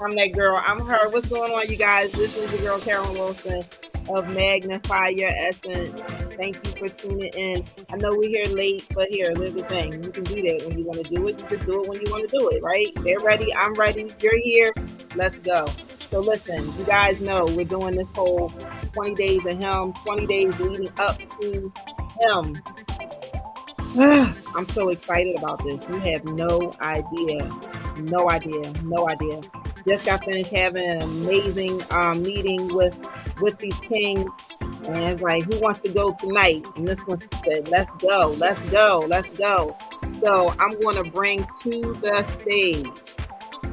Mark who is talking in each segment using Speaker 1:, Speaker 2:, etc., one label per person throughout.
Speaker 1: I'm that girl. I'm her. What's going on, you guys? This is the girl, Carolyn Wilson of Magnify Your Essence. Thank you for tuning in. I know we're here late, but there's a thing. You can do that when you want to do it. You just do it when you want to do it, right? They're ready. I'm ready. You're here. Let's go. So listen, you guys know we're doing this whole 20 days of him, 20 days leading up to him. I'm so excited about this. You have no idea. No idea. No idea. Just got finished having an amazing meeting with these kings, and I was like, who wants to go tonight? And this one said, let's go, let's go, let's go. So I'm going to bring to the stage,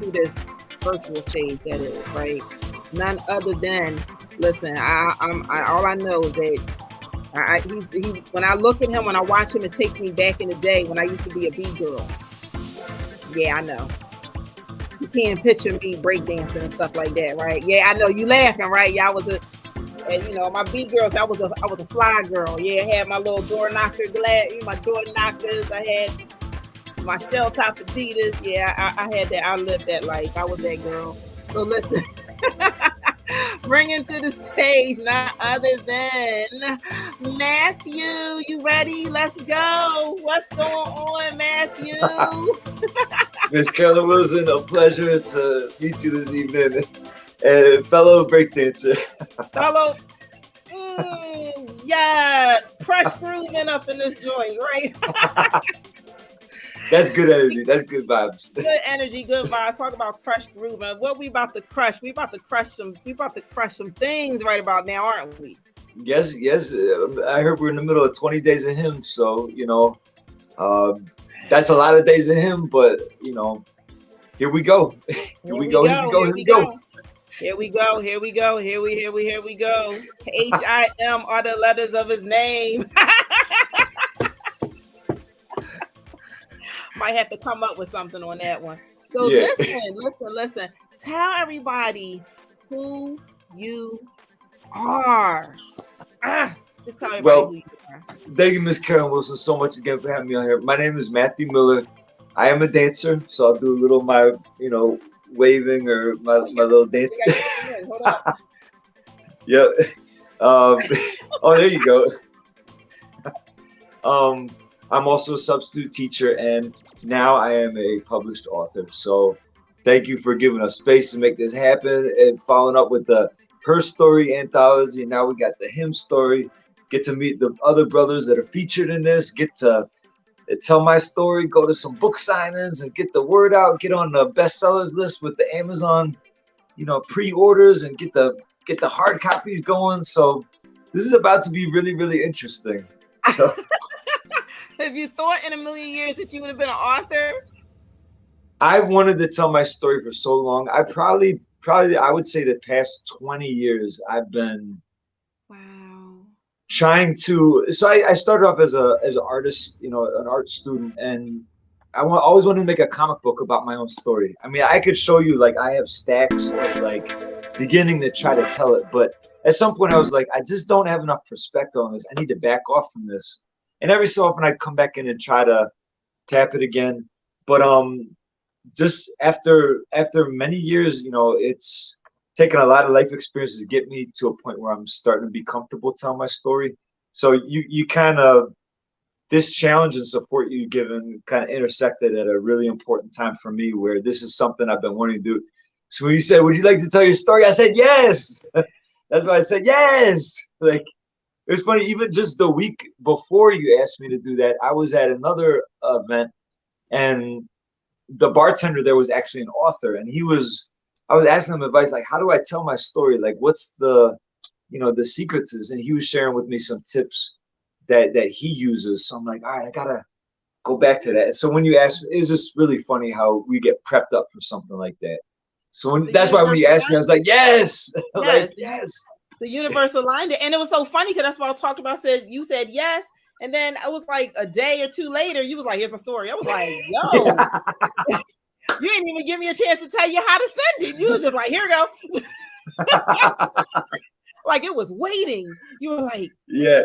Speaker 1: to this virtual stage, that is, right? None other than, listen, all I know is that when I look at him, when I watch him, it takes me back in the day when I used to be a B-girl. Yeah, I know. You can't picture me breakdancing and stuff like that, right? Yeah, I know you laughing, right? Yeah, I was my B girls. I was a fly girl. Yeah, I had my little door knocker my door knockers. I had my shell top Adidas. Yeah, I had that. I lived that life. I was that girl. So listen, bringing to the stage none other than Matthew. You ready? Let's go. What's going on, Matthew?
Speaker 2: Miss Carolyn Wilson, a pleasure to meet you this evening. Fellow breakdancer.
Speaker 1: Fellow, yes, crush grooving up in this joint, right?
Speaker 2: That's good energy. That's good vibes.
Speaker 1: Good energy, good vibes. Talk about crush grooving. What we about to crush? We about to crush some things right about now, aren't we?
Speaker 2: Yes. I heard we're in the middle of 20 days of him, so that's a lot of days of him. But here we go. Here we go.
Speaker 1: Here we go. H.I.M are the letters of his name. Might have to come up with something on that one. So yeah. Listen. Tell everybody who you are. Just tell everybody who you are.
Speaker 2: Thank you, Miss Carolyn Wilson, so much again for having me on here. My name is Matthew Miller. I am a dancer, so I'll do a little of my, waving or my little dance.
Speaker 1: Hold on.
Speaker 2: Yep. Oh, there you go. I'm also a substitute teacher, and now I am a published author. So thank you for giving us space to make this happen and following up with the Her Story anthology. Now we got the HIMStory. Get to meet the other brothers that are featured in this. Get to tell my story, go to some book signings and get the word out, get on the bestsellers list with the Amazon, pre-orders, and get the hard copies going. So this is about to be really, really interesting. So
Speaker 1: have you thought in a million years that you would have been an author?
Speaker 2: I've wanted to tell my story for so long. I probably I would say the past 20 years I've been trying to. So I started off as an artist, an art student, and I always wanted to make a comic book about my own story. I mean, I could show you, like, I have stacks of beginning to try to tell it, but at some point I was like, I just don't have enough perspective on this. I need to back off from this. And every so often I'd come back in and try to tap it again. But just after many years, it's taken a lot of life experiences to get me to a point where I'm starting to be comfortable telling my story. So you kind of, this challenge and support you given kind of intersected at a really important time for me, where this is something I've been wanting to do. So when you said, would you like to tell your story? I said, yes. That's why I said, yes. Like, it was funny, even just the week before you asked me to do that, I was at another event, and the bartender there was actually an author, and I was asking him advice, like, how do I tell my story? Like, what's the secrets is? And he was sharing with me some tips that he uses. So I'm like, all right, I gotta go back to that. And so when you ask, it's just really funny how we get prepped up for something like that. So
Speaker 1: The
Speaker 2: that's why when
Speaker 1: universe
Speaker 2: you asked me, I was
Speaker 1: aligned
Speaker 2: like, yes,
Speaker 1: it.
Speaker 2: like
Speaker 1: Yes,
Speaker 2: yes,
Speaker 1: the universe aligned it, and it was so funny because that's what I talked about. Said you said yes, and then I was like a day or two later, you was like, "Here's my story." I was like, "Yo,
Speaker 2: yeah,
Speaker 1: you didn't even give me a chance to tell you how to send it. You was just like, here we go." Like it was waiting. You were
Speaker 2: yeah.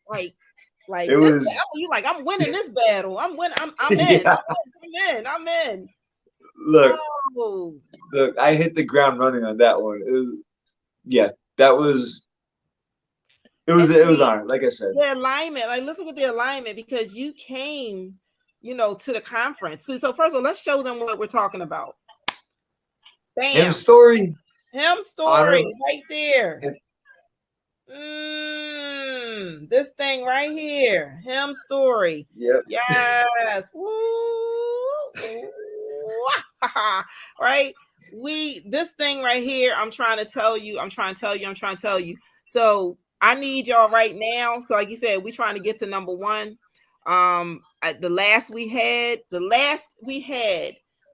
Speaker 1: like,
Speaker 2: It
Speaker 1: this
Speaker 2: was
Speaker 1: battle. You like, I'm winning this battle. I'm winning. I'm in.
Speaker 2: yeah.
Speaker 1: I'm in.
Speaker 2: Look,
Speaker 1: Oh,
Speaker 2: look, I hit the ground running on that one. It was yeah, that was
Speaker 1: and
Speaker 2: it was
Speaker 1: see
Speaker 2: on. Like I said,
Speaker 1: the alignment. Like, listen with the alignment because you came, to the conference. So first of all, let's show them what we're talking about.
Speaker 2: him
Speaker 1: Bam,
Speaker 2: story
Speaker 1: him story
Speaker 2: honor.
Speaker 1: right there.
Speaker 2: And,
Speaker 1: This thing right here, him story.
Speaker 2: yep.
Speaker 1: Yes. Woo. Right. This thing right here. I'm trying to tell you. So I need y'all right now. So like you said, we trying to get to number one. The last we had,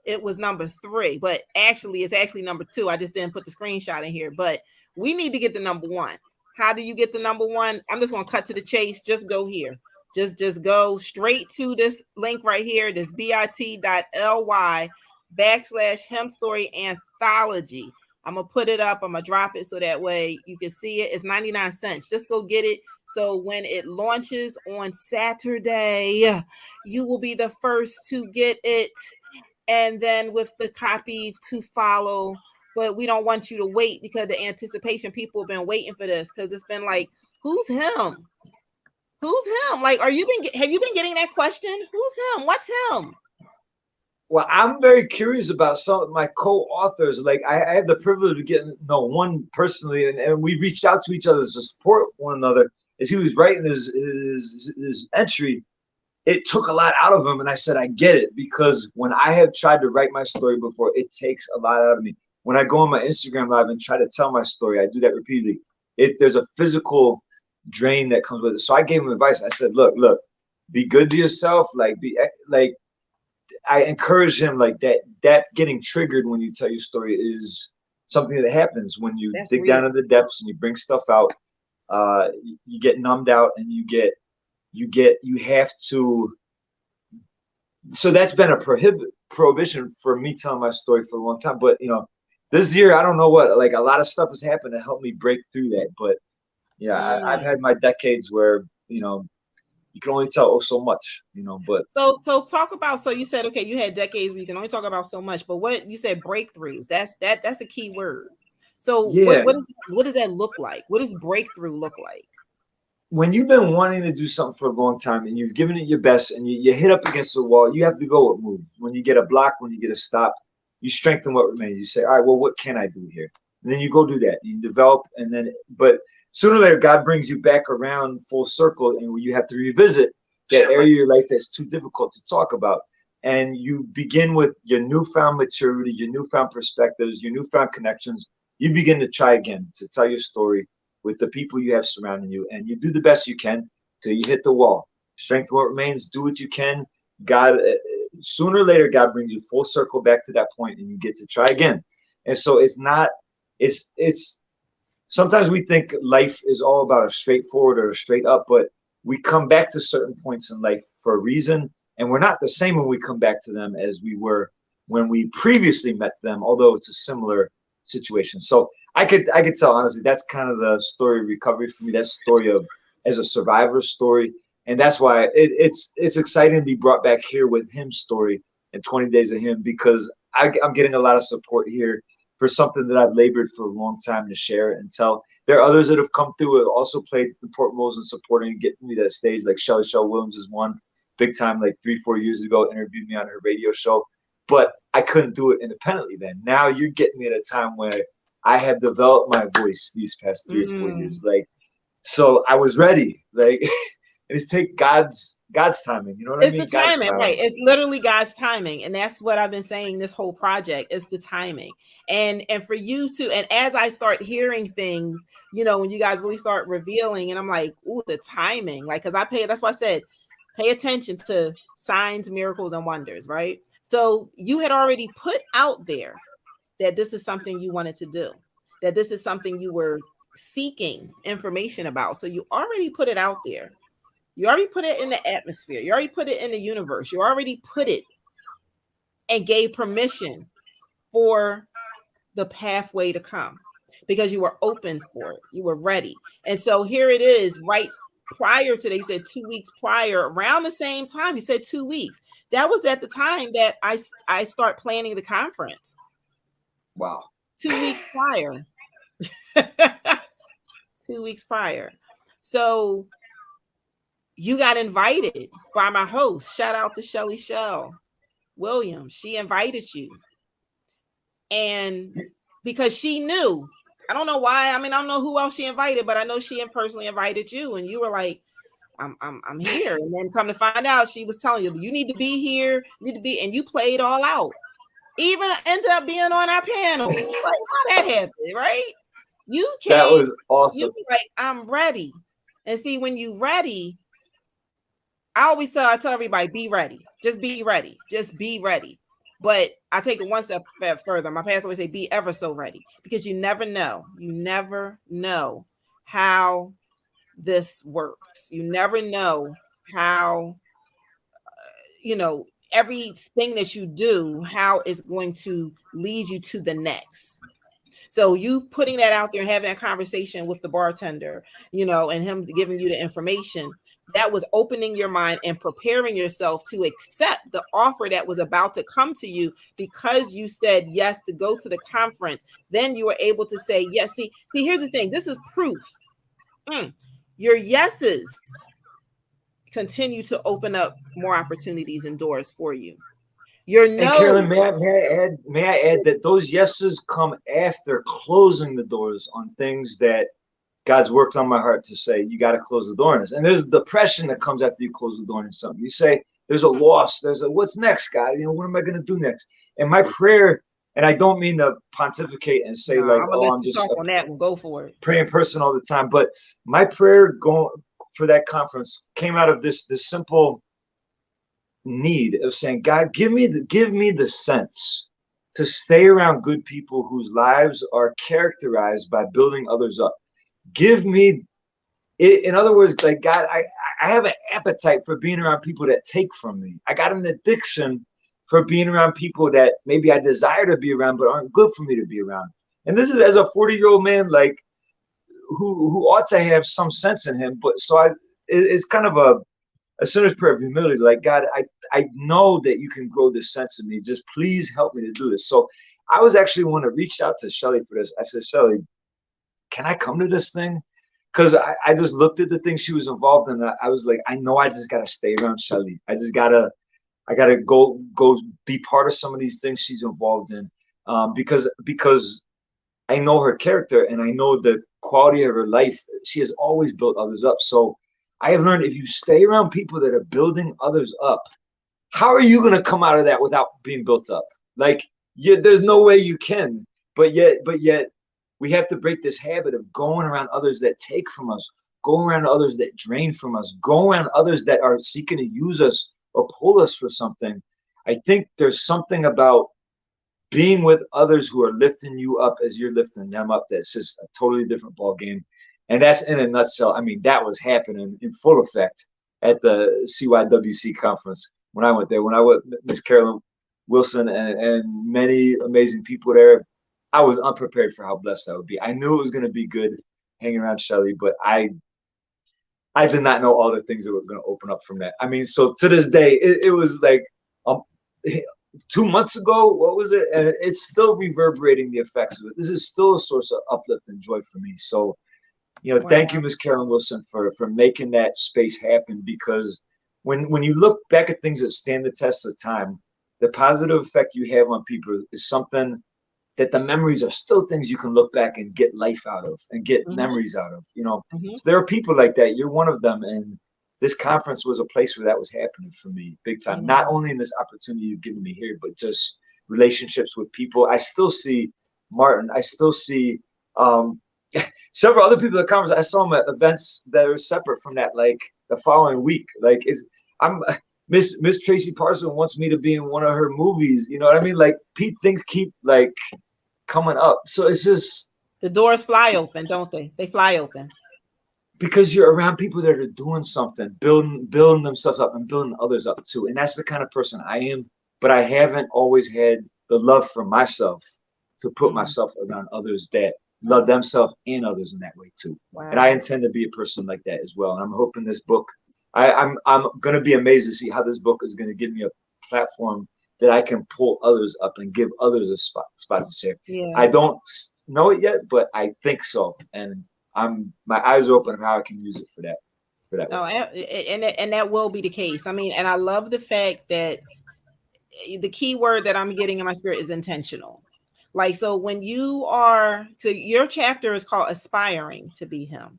Speaker 1: it was number 3, but actually it's actually number 2. I just didn't put the screenshot in here, but we need to get the number 1. How do you get the number 1? I'm just going to cut to the chase. Just go here. Just go straight to this link right here. This bit.ly/HIMStory anthology. I'm going to put it up. I'm going to drop it so that way you can see it. It's 99 cents. Just go get it. So when it launches on Saturday, you will be the first to get it. And then with the copy to follow. But we don't want you to wait because the anticipation, people have been waiting for this because it's been like, who's him? Who's him? Like, have you been getting that question? Who's him? What's him?
Speaker 2: Well, I'm very curious about some of my co-authors. Like I have the privilege of getting to know one personally, and we reached out to each other to support one another. As he was writing his entry, it took a lot out of him, and I said, I get it, because when I have tried to write my story before, it takes a lot out of me. When I go on my Instagram live and try to tell my story, I do that repeatedly. There's a physical drain that comes with it. So I gave him advice. I said, look, be good to yourself. I encourage him, like that getting triggered when you tell your story is something that happens when you
Speaker 1: That's
Speaker 2: dig
Speaker 1: real.
Speaker 2: down in the depths and you bring stuff out. You get numbed out, and you have to. So that's been a prohibition for me telling my story for a long time. But this year, I don't know what, like a lot of stuff has happened to help me break through that. But yeah, I've had my decades where you can only tell so much, but
Speaker 1: So talk about, so you said, okay, you had decades where you can only talk about so much, but what you said, breakthroughs, that's a key word. So
Speaker 2: yeah.
Speaker 1: what does that look like? What does breakthrough look like?
Speaker 2: When you've been wanting to do something for a long time and you've given it your best and you hit up against the wall, you have to go with move. When you get a block, when you get a stop, you strengthen what remains. You say, all right, well, what can I do here? And then you go do that. You develop, but sooner or later, God brings you back around full circle, and you have to revisit that area of your life that's too difficult to talk about. And you begin with your newfound maturity, your newfound perspectives, your newfound connections. You begin to try again to tell your story with the people you have surrounding you, and you do the best you can till you hit the wall. Strength what remains. Do what you can. God, sooner or later, God brings you full circle back to that point, and you get to try again. And so it's not. It's. Sometimes we think life is all about a straightforward or a straight up, but we come back to certain points in life for a reason, and we're not the same when we come back to them as we were when we previously met them, although it's a similar situation. So I could tell, honestly, that's kind of the story of recovery for me. That's the story of as a survivor story, and that's why it's exciting to be brought back here with HIM's story and 20 Days of HIM, because I'm getting a lot of support here for something that I've labored for a long time to share and tell. There are others that have come through who have also played important roles in supporting and getting me to that stage. Like Shelley Williams is one, big time, like 3-4 years ago, interviewed me on her radio show. But I couldn't do it independently then. Now you're getting me at a time where I have developed my voice these past 3 or 4 years. Like, so I was ready. Like, it's take God's God's timing. You know what I
Speaker 1: It's the
Speaker 2: mean? God's
Speaker 1: timing, right?
Speaker 2: timing.
Speaker 1: It's literally God's timing, and that's what I've been saying this whole project. It's the timing, and for you to, and as I start hearing things, when you guys really start revealing, and I'm like, ooh, the timing, like, because I pay. That's why I said, pay attention to signs, miracles, and wonders, right? So you had already put out there that this is something you wanted to do, that this is something you were seeking information about. So you already put it out there. You already put it in the atmosphere. You already put it in the universe. You already put it and gave permission for the pathway to come because you were open for it. You were ready. And so here it is, right prior to, they said 2 weeks prior, around the same time. You said 2 weeks. That was at the time that I start planning the conference.
Speaker 2: Wow.
Speaker 1: 2 weeks prior. 2 weeks prior. So you got invited by my host. Shout out to Shelly Shell Williams. She invited you. And because she knew, I don't know why. I mean, I don't know who else she invited, but I know she personally invited you. And you were like, I'm here. And then come to find out, she was telling you, you need to be here, you need to be, and you played all out. Even ended up being on our panel. Like, how that happened, right? You came,
Speaker 2: that was awesome.
Speaker 1: you were like, I'm ready. And see, when you ready, I tell everybody, be ready. Just be ready. Just be ready. But I take it one step further. My pastor always say, be ever so ready, because you never know. You never know how this works. You never know how, everything that you do, how it's going to lead you to the next. So you putting that out there and having that conversation with the bartender, and him giving you the information, that was opening your mind and preparing yourself to accept the offer that was about to come to you because you said yes to go to the conference. Then you were able to say yes. See, here's the thing. This is proof. Your yeses continue to open up more opportunities and doors for you. Your no.
Speaker 2: And Carolyn, may I add that those yeses come after closing the doors on things that God's worked on my heart to say, you got to close the door on this. And there's depression that comes after you close the door on something. You say, there's a loss. There's a, what's next, God? What am I going to do next? And my prayer, and I don't mean to pontificate and say I'm just
Speaker 1: talk on that and go for it.
Speaker 2: Praying person all the time. But my prayer going for that conference came out of this simple need of saying, God, give me the sense to stay around good people whose lives are characterized by building others up. Give me, in other words, like, God, I have an appetite for being around people that take from me. I got an addiction for being around people that maybe I desire to be around but aren't good for me to be around. And this is as a 40-year-old man, like, who ought to have some sense in him. But so it's kind of a sinner's prayer of humility. Like, God, I know that you can grow this sense in me. Just please help me to do this. So I was actually one to reach out to Shelly for this. I said, Shelly, can I come to this thing? Because I just looked at the things she was involved in. I was like, I know I just got to stay around Shelly. I gotta go be part of some of these things she's involved in, because I know her character and I know the quality of her life. She has always built others up. So I have learned, if you stay around people that are building others up, how are you going to come out of that without being built up? Like, there's no way you can. But yet we have to break this habit of going around others that take from us, going around others that drain from us, going around others that are seeking to use us or pull us for something. I think there's something about being with others who are lifting you up as you're lifting them up that's just a totally different ball game. And that's, in a nutshell, I mean, that was happening in full effect at the CYWC conference when I went there. When I went, Miss Carolyn Wilson and many amazing people there, I was unprepared for how blessed I would be. I knew it was going to be good hanging around Shelly, but I did not know all the things that were going to open up from that. I mean, so to this day, it was like 2 months ago, what was it? And it's still reverberating the effects of it. This is still a source of uplift and joy for me. So,
Speaker 1: Wow.
Speaker 2: Thank you, Miss Carolyn Wilson, for making that space happen. Because when you look back at things that stand the test of time, the positive effect you have on people is something that the memories are still things you can look back and get life out of and get memories out of. So there are people like that. You're one of them, and this conference was a place where that was happening for me big time. Not only in this opportunity you've given me here, but just relationships with people. I still see Martin. I still see um, several other people at the conference. I saw them at events that are separate from that, like the following week. Like, I'm Miss Tracy Parson wants me to be in one of her movies. You know what I mean? Like, things keep like coming up. So it's just
Speaker 1: the doors fly open, don't they? They fly open
Speaker 2: because you're around people that are doing something, building themselves up and building others up too. And that's the kind of person I am. But I haven't always had the love for myself to put myself around others that love themselves and others in that way too.
Speaker 1: Wow.
Speaker 2: And I intend to be a person like that as well. And I'm hoping this book, I'm going to be amazed to see how this book is going to give me a platform that I can pull others up and give others a spot to share.
Speaker 1: Yeah.
Speaker 2: I don't know it yet, but I think so. And my eyes are open of how I can use it for that.
Speaker 1: No, and that will be the case. I mean, and I love the fact that the key word that I'm getting in my spirit is intentional. Like, so when so your chapter is called Aspiring to Be Him.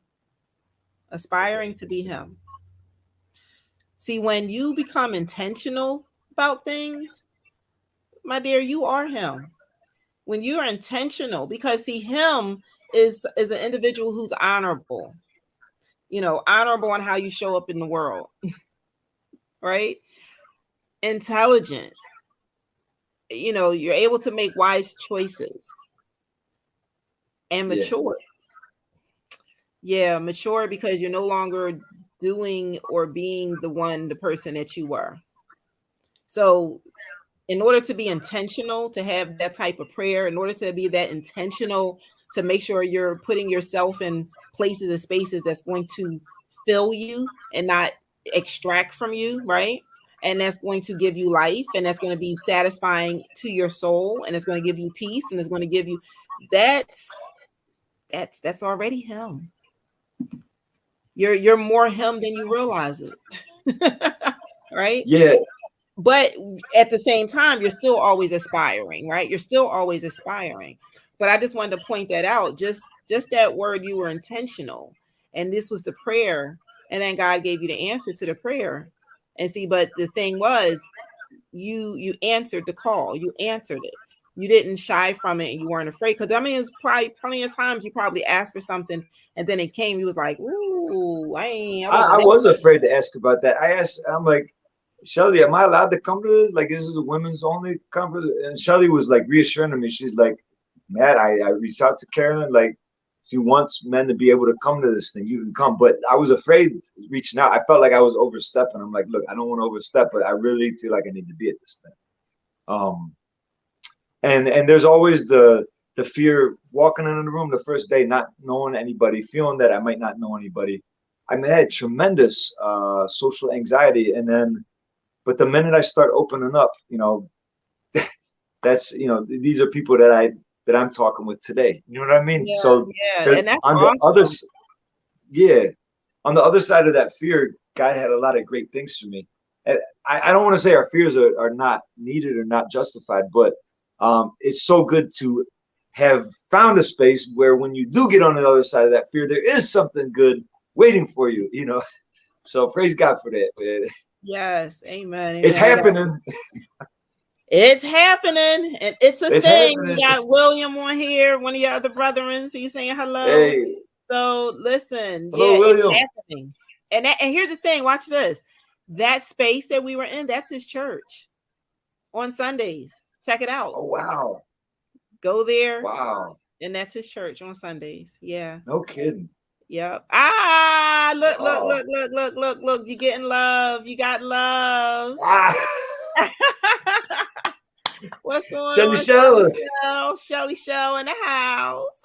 Speaker 1: Aspiring to be Him. See, when you become intentional about things, my dear, you are Him. When you are intentional, because see, Him is an individual who's honorable, honorable on how you show up in the world, right? Intelligent, you're able to make wise choices, and mature. Yeah, mature because you're no longer doing or being the person that you were. So in order to be intentional, to have that type of prayer, in order to be that intentional, to make sure you're putting yourself in places and spaces that's going to fill you and not extract from you, right? And that's going to give you life, and that's going to be satisfying to your soul, and it's going to give you peace, and it's going to give you that's already Him. You're more Him than you realize it. Right?
Speaker 2: Yeah.
Speaker 1: But at the same time, you're still always aspiring, right? You're still always aspiring. But I just wanted to point that out. Just that word, you were intentional. And this was the prayer. And then God gave you the answer to the prayer. And see, but the thing was, you answered the call. You answered it. You didn't shy from it, and you weren't afraid. Because I mean, it's probably plenty of times you probably asked for something, and then it came. You was like, "Ooh,
Speaker 2: I was afraid to ask about that. I'm like, Shelly, am I allowed to come to this? Like, this is a women's only conference. And Shelly was like reassuring to me. She's like, Matt, I reached out to Carolyn. Like, she wants men to be able to come to this thing. You can come. But I was afraid reaching out. I felt like I was overstepping. I'm like, look, I don't want to overstep, but I really feel like I need to be at this thing. And there's always the fear walking into the room the first day, not knowing anybody, feeling that I might not know anybody. I mean, I had tremendous social anxiety, but the minute I start opening up, that's these are people that I'm talking with today. You know what I mean?
Speaker 1: Yeah,
Speaker 2: so
Speaker 1: and that's
Speaker 2: on
Speaker 1: awesome.
Speaker 2: On the other side of that fear, God had a lot of great things for me. And I don't want to say our fears are not needed or not justified, but it's so good to have found a space where when you do get on the other side of that fear, there is something good waiting for you, So praise God for that, man.
Speaker 1: Yes, amen.
Speaker 2: It's happening.
Speaker 1: It's happening, and it's thing.
Speaker 2: Happening.
Speaker 1: We got William on here, one of your other brethren. He's saying hello.
Speaker 2: Hey.
Speaker 1: So listen,
Speaker 2: hello, William.
Speaker 1: It's happening. And here's the thing, watch this. That space that we were in, that's his church on Sundays. Check it out.
Speaker 2: Oh, wow.
Speaker 1: Go there.
Speaker 2: Wow.
Speaker 1: And that's his church on Sundays. Yeah.
Speaker 2: No kidding.
Speaker 1: Yep. Look. You're getting love. You got love. What's going on? Shelly Show in the house.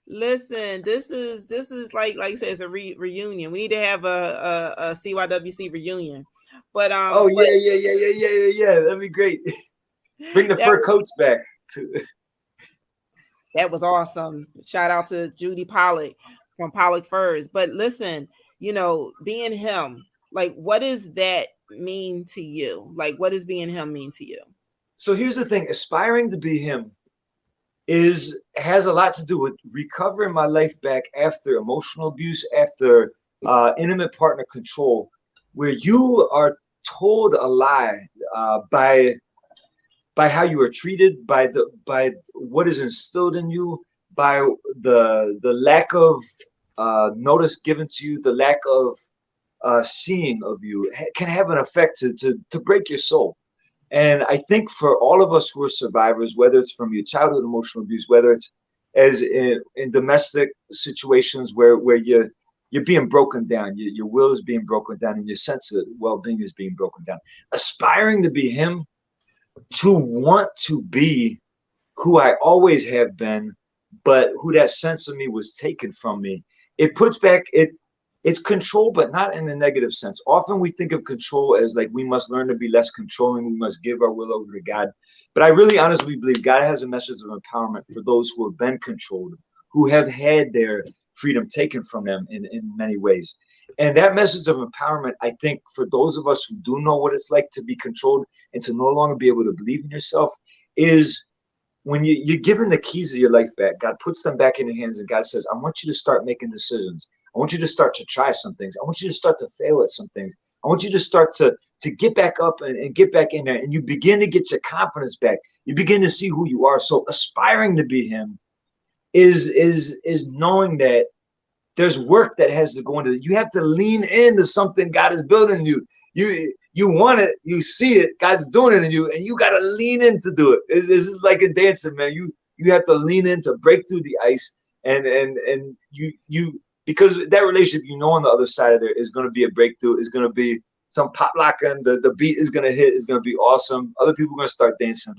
Speaker 1: Listen, this is like I said, it's a reunion. We need to have a CYWC reunion. But
Speaker 2: yeah. That'd be great. Bring the fur coats back too.
Speaker 1: That was awesome. Shout out to Judy Pollock from Pollock Furs. But listen, being Him, like, what does that mean to you? Like, what does being Him mean to you?
Speaker 2: So here's the thing: aspiring to be Him has a lot to do with recovering my life back after emotional abuse, after intimate partner control, where you are told a lie by how you are treated, by what is instilled in you, by the lack of notice given to you, the lack of seeing of you can have an effect to break your soul. And I think for all of us who are survivors, whether it's from your childhood emotional abuse, whether it's as in domestic situations where you're being broken down, your will is being broken down, and your sense of well-being is being broken down. Aspiring to be him, to want to be who I always have been, but who that sense of me was taken from me. It puts back it's control, but not in the negative sense. Often we think of control as like we must learn to be less controlling, we must give our will over to God. But I really honestly believe God has a message of empowerment for those who have been controlled, who have had their freedom taken from them in many ways. And that message of empowerment, I think, for those of us who do know what it's like to be controlled and to no longer be able to believe in yourself, is when you're given the keys of your life back, God puts them back in your hands, and God says, I want you to start making decisions. I want you to start to try some things. I want you to start to fail at some things. I want you to start to get back up and get back in there. And you begin to get your confidence back. You begin to see who you are. So aspiring to be him is knowing that there's work that has to go into it. You have to lean into something God is building you. You want it, you see it, God's doing it in you, and you got to lean in to do it. This is like a dancing, man. You have to lean in to break through the ice, and you because that relationship, on the other side of there is going to be a breakthrough. Is going to be some pop locking. The beat is going to hit. Is going to be awesome. Other people are going to start dancing,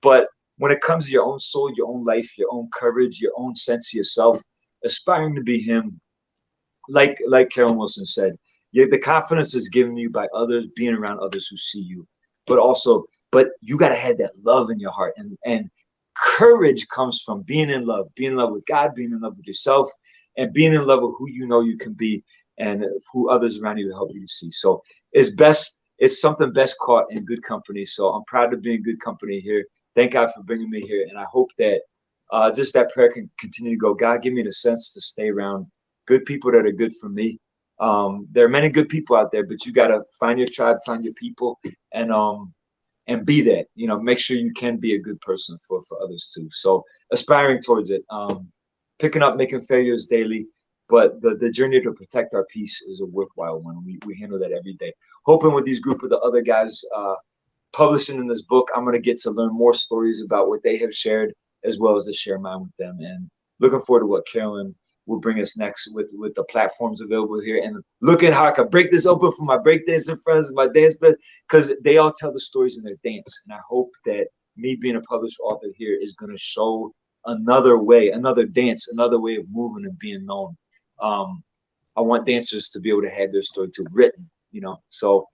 Speaker 2: but when it comes to your own soul, your own life, your own courage, your own sense of yourself, aspiring to be him, like Carolyn Wilson said, the confidence is given you by others, being around others who see you, but you got to have that love in your heart, and courage comes from being in love with God, being in love with yourself, and being in love with who you can be, and who others around you help you to see. So it's something best caught in good company. So I'm proud to be in good company here. Thank God for bringing me here, and I hope that just that prayer can continue to go. God, give me the sense to stay around good people that are good for me. There are many good people out there, but you got to find your tribe, find your people, and be that. Make sure you can be a good person for others too. So aspiring towards it, picking up, making failures daily, but the journey to protect our peace is a worthwhile one. We handle that every day. Hoping with these group of the other guys publishing in this book, I'm going to get to learn more stories about what they have shared, as well as to share mine with them. And looking forward to what Carolyn will bring us next with the platforms available here, and look at how I can break this open for my breakdancing friends, my dance friends, because they all tell the stories in their dance. And I hope that me being a published author here is going to show another way, another dance, another way of moving and being known. I want dancers to be able to have their story too written, So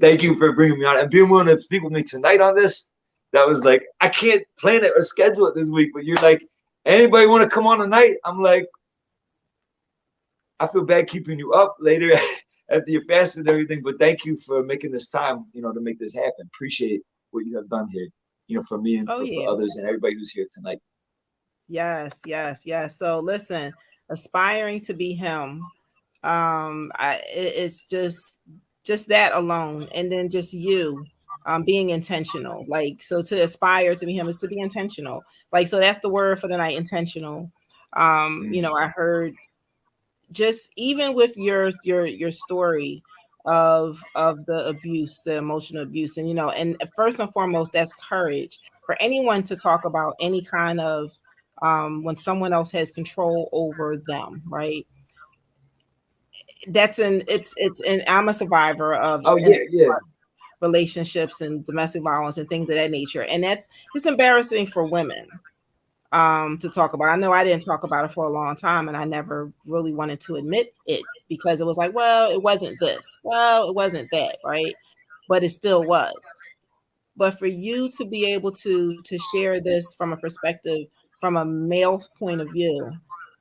Speaker 2: thank you for bringing me on and being willing to speak with me tonight on this. That was like, I can't plan it or schedule it this week, but you're like, anybody want to come on tonight? I'm like, I feel bad keeping you up later after you fasted and everything, but thank you for making this time, to make this happen. Appreciate what you have done here, for me and
Speaker 1: Oh
Speaker 2: for
Speaker 1: yeah.
Speaker 2: others and everybody who's here tonight.
Speaker 1: Yes, yes, yes. So listen, aspiring to be him. It's just that alone, and then just you being intentional. Like, so to aspire to be him is to be intentional. Like, so that's the word for the night, intentional. I heard, just even with your story of the abuse, the emotional abuse, and and first and foremost, that's courage for anyone to talk about any kind of when someone else has control over them, right? That's an it's and I'm a survivor of
Speaker 2: Oh yeah, yeah.
Speaker 1: relationships and domestic violence and things of that nature, and it's embarrassing for women to talk about. I know I didn't talk about it for a long time, and I never really wanted to admit it, because it was like, well, it wasn't this, well, it wasn't that, right? But it still was. But for you to be able to share this from a perspective, from a male point of view,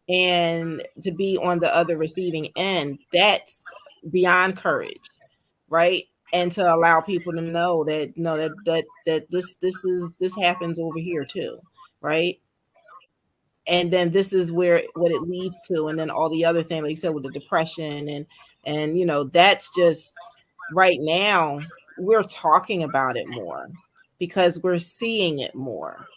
Speaker 1: and to be on the other receiving end, that's beyond courage, right? And to allow people to know that no, that this happens over here too, right? and then this is where what it leads to, and then all the other things, like you said, with the depression, and that's just right now we're talking about it more because we're seeing it more.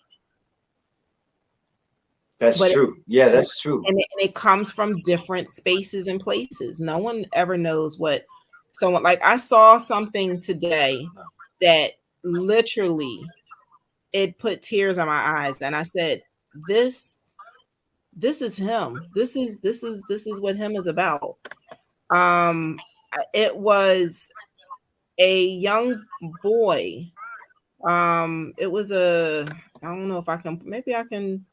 Speaker 2: That's
Speaker 1: But
Speaker 2: true. Yeah, that's true.
Speaker 1: and it comes from different spaces and places. No one ever knows what someone, like, I saw something today that literally it put tears in my eyes, and I said, this is him. This is what him is about. Um, it was a young boy. It was I don't know if I can, maybe I can,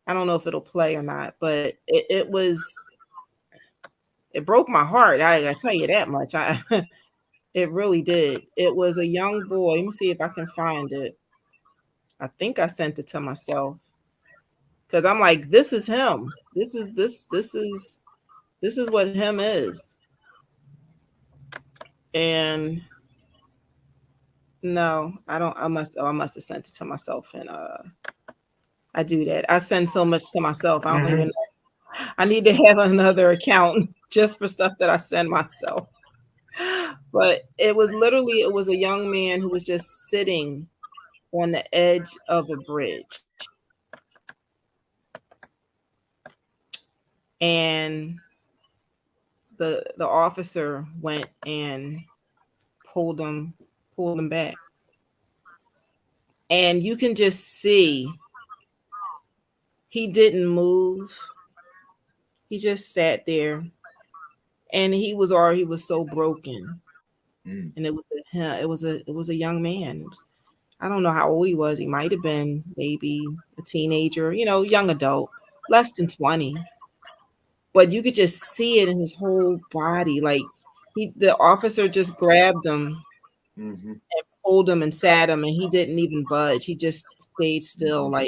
Speaker 1: I don't know if it'll play or not, but it broke my heart. I tell you that much. It really did. It was a young boy. Let me see if I can find it. I think I sent it to myself because I'm like, this is him. This is what him is. And no, I don't. I must have sent it to myself, and I do that. I send so much to myself. I don't
Speaker 2: Hmm.
Speaker 1: even know. I need to have another account just for stuff that I send myself. But it was a young man who was just sitting on the edge of a bridge, and the officer went and pulled him pulled him back, and you can just see he didn't move. He just sat there, and he was so broken.
Speaker 2: Mm.
Speaker 1: And it was a young man. I don't know how old he was. He might have been maybe a teenager, young adult, less than 20. But you could just see it in his whole body. Like, the officer just grabbed him,
Speaker 2: Hmm.
Speaker 1: pulled him, and sat him, and he didn't even budge. He just stayed still,
Speaker 2: Hmm.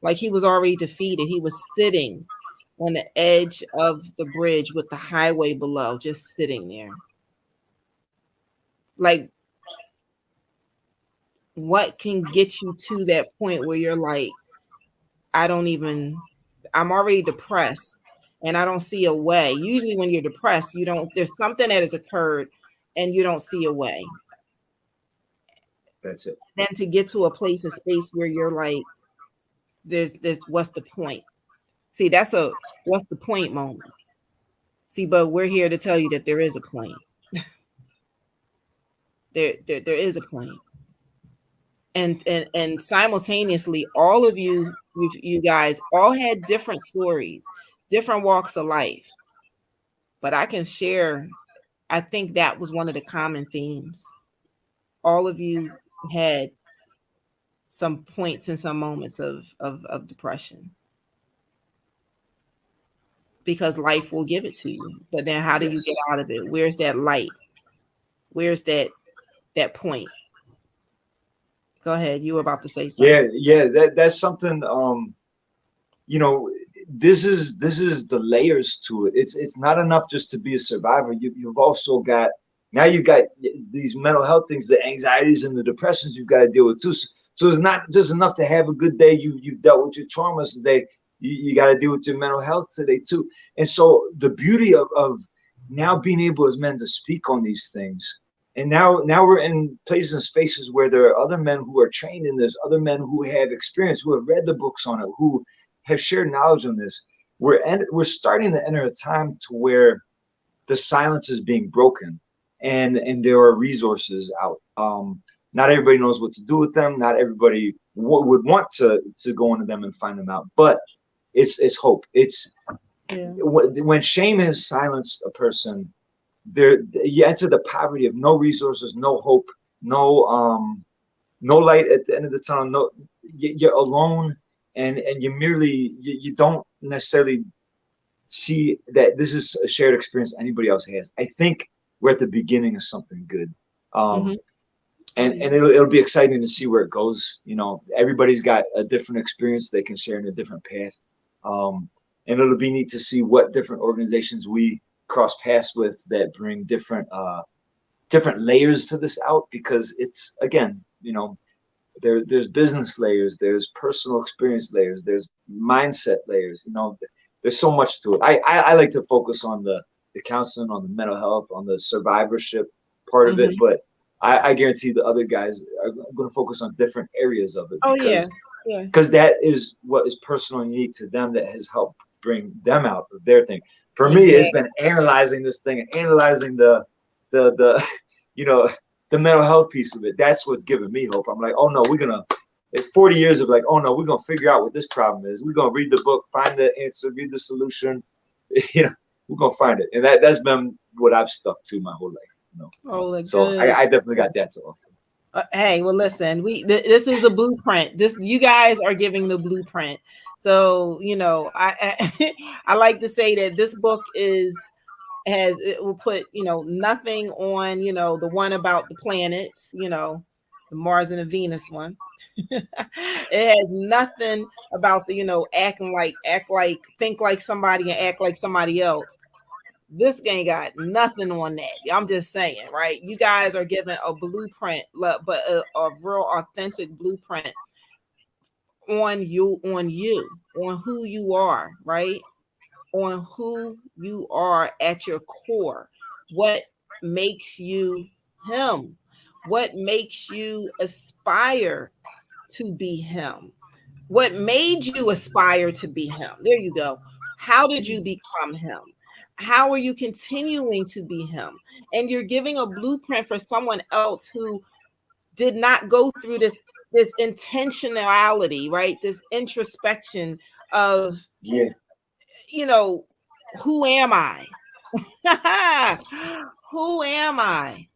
Speaker 1: like he was already defeated. He was sitting on the edge of the bridge with the highway below, just sitting there. Like, what can get you to that point where you're like, I don't even, I'm already depressed and I don't see a way. Usually when you're depressed, there's something that has occurred and you don't see a way.
Speaker 2: That's it.
Speaker 1: Then to get to a place and space where you're like, there's what's the point? See, that's a what's the point moment. See, but we're here to tell you that there is a point. There is a point. And simultaneously, all of you guys all had different stories, different walks of life. But I can share, I think that was one of the common themes. All of you had some points and some moments of depression, because life will give it to you. But then how do you
Speaker 2: Yes.
Speaker 1: get out of it? Where's that light? Where's that point? Go ahead. You were about to say
Speaker 2: Yeah,
Speaker 1: something.
Speaker 2: yeah. That's something. You know, this is the layers to it. It's not enough just to be a survivor. You've also got, now you've got these mental health things, the anxieties and the depressions you've got to deal with too. So it's not just enough to have a good day. You've dealt with your traumas today. You got to deal with your mental health today too. And so the beauty of now being able as men to speak on these things, and now we're in places and spaces where there are other men who are trained in this, other men who have experience, who have read the books on it, who have shared knowledge on this. We're starting to enter a time to where the silence is being broken, and there are resources out. Not everybody knows what to do with them. Not everybody would want to go into them and find them out. But it's hope. It's
Speaker 1: Yeah.
Speaker 2: when shame has silenced a person, there you enter the poverty of no resources, no hope, no light at the end of the tunnel. No, you're alone, and you don't necessarily see that this is a shared experience anybody else has. I think we're at the beginning of something good.
Speaker 1: Hmm.
Speaker 2: Um,
Speaker 1: Oh,
Speaker 2: and
Speaker 1: yeah.
Speaker 2: it'll be exciting to see where it goes. You know, everybody's got a different experience they can share in a different path. And it'll be neat to see what different organizations we cross paths with that bring different layers to this out, because there's business layers, there's personal experience layers, there's mindset layers. You know, there's so much to it. I like to focus on the counseling, on the mental health, on the survivorship part of it,
Speaker 1: Mm-hmm.
Speaker 2: but I guarantee the other guys are going to focus on different areas of it
Speaker 1: Oh yeah,
Speaker 2: because
Speaker 1: yeah,
Speaker 2: that is what is personal and unique to them that has helped bring them out of their thing. For me, it's
Speaker 1: exactly.
Speaker 2: been analyzing this thing and analyzing the you know, the mental health piece of it. That's what's giving me hope. I'm like, oh no, we're gonna 40 years of like, oh no, we're gonna figure out what this problem is. We're gonna read the book, find the answer, read the solution. You know, we're gonna find it, and that's been what I've stuck to my whole life. You know,
Speaker 1: Oh, look
Speaker 2: so
Speaker 1: good.
Speaker 2: I definitely got that to offer.
Speaker 1: Hey, well, listen, this is a blueprint. This you guys are giving the blueprint. So I I like to say that this book it will put nothing on the one about the planets, the Mars and the Venus one. It has nothing about the act like think like somebody and act like somebody else. This game got nothing on that. I'm just saying, right? You guys are given a blueprint, but a real authentic blueprint on who you are, right? On who you are at your core. What makes you him? What makes you aspire to be him? What made you aspire to be him? There you go. How did you become him? How are you continuing to be him? And you're giving a blueprint for someone else who did not go through this intentionality, right? This introspection of,
Speaker 2: Yeah.
Speaker 1: you know, who am I? Who am I?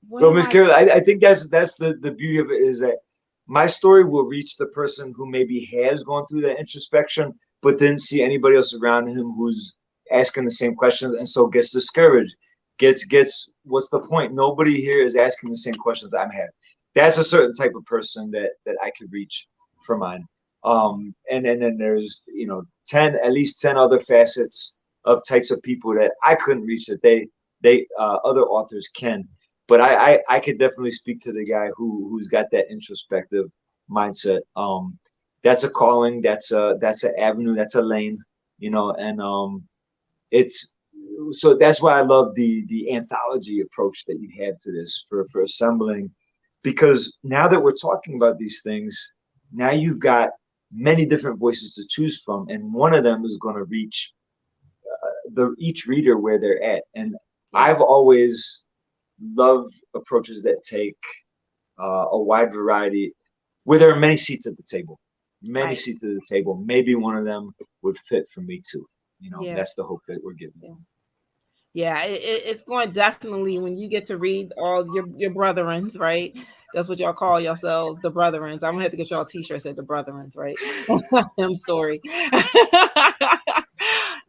Speaker 1: What
Speaker 2: Well,
Speaker 1: am
Speaker 2: Miss
Speaker 1: I
Speaker 2: Carol,
Speaker 1: doing?
Speaker 2: I think that's the beauty of it is that my story will reach the person who maybe has gone through that introspection, but didn't see anybody else around him who's asking the same questions, and so gets discouraged. Gets what's the point? Nobody here is asking the same questions I'm having. That's a certain type of person that I could reach for mine. And then there's 10 at least 10 other facets of types of people that I couldn't reach that they other authors can, but I could definitely speak to the guy who's got that introspective mindset. That's a calling. That's an avenue. That's a lane. And it's so that's why I love the anthology approach that you have to this for assembling, because now that we're talking about these things, now you've got many different voices to choose from, and one of them is going to reach each reader where they're at. And
Speaker 1: Yeah,
Speaker 2: I've always love approaches that take a wide variety, where there are many seats at the table. Many
Speaker 1: right.
Speaker 2: seats at the table. Maybe one of them would fit for me too.
Speaker 1: Yeah.
Speaker 2: That's the hope that we're giving.
Speaker 1: Yeah. Yeah, it's going definitely when you get to read all your brethrens, right? That's what y'all call yourselves, the brethrens. I'm gonna have to get y'all a t-shirt that said the brethrens, right? Him story.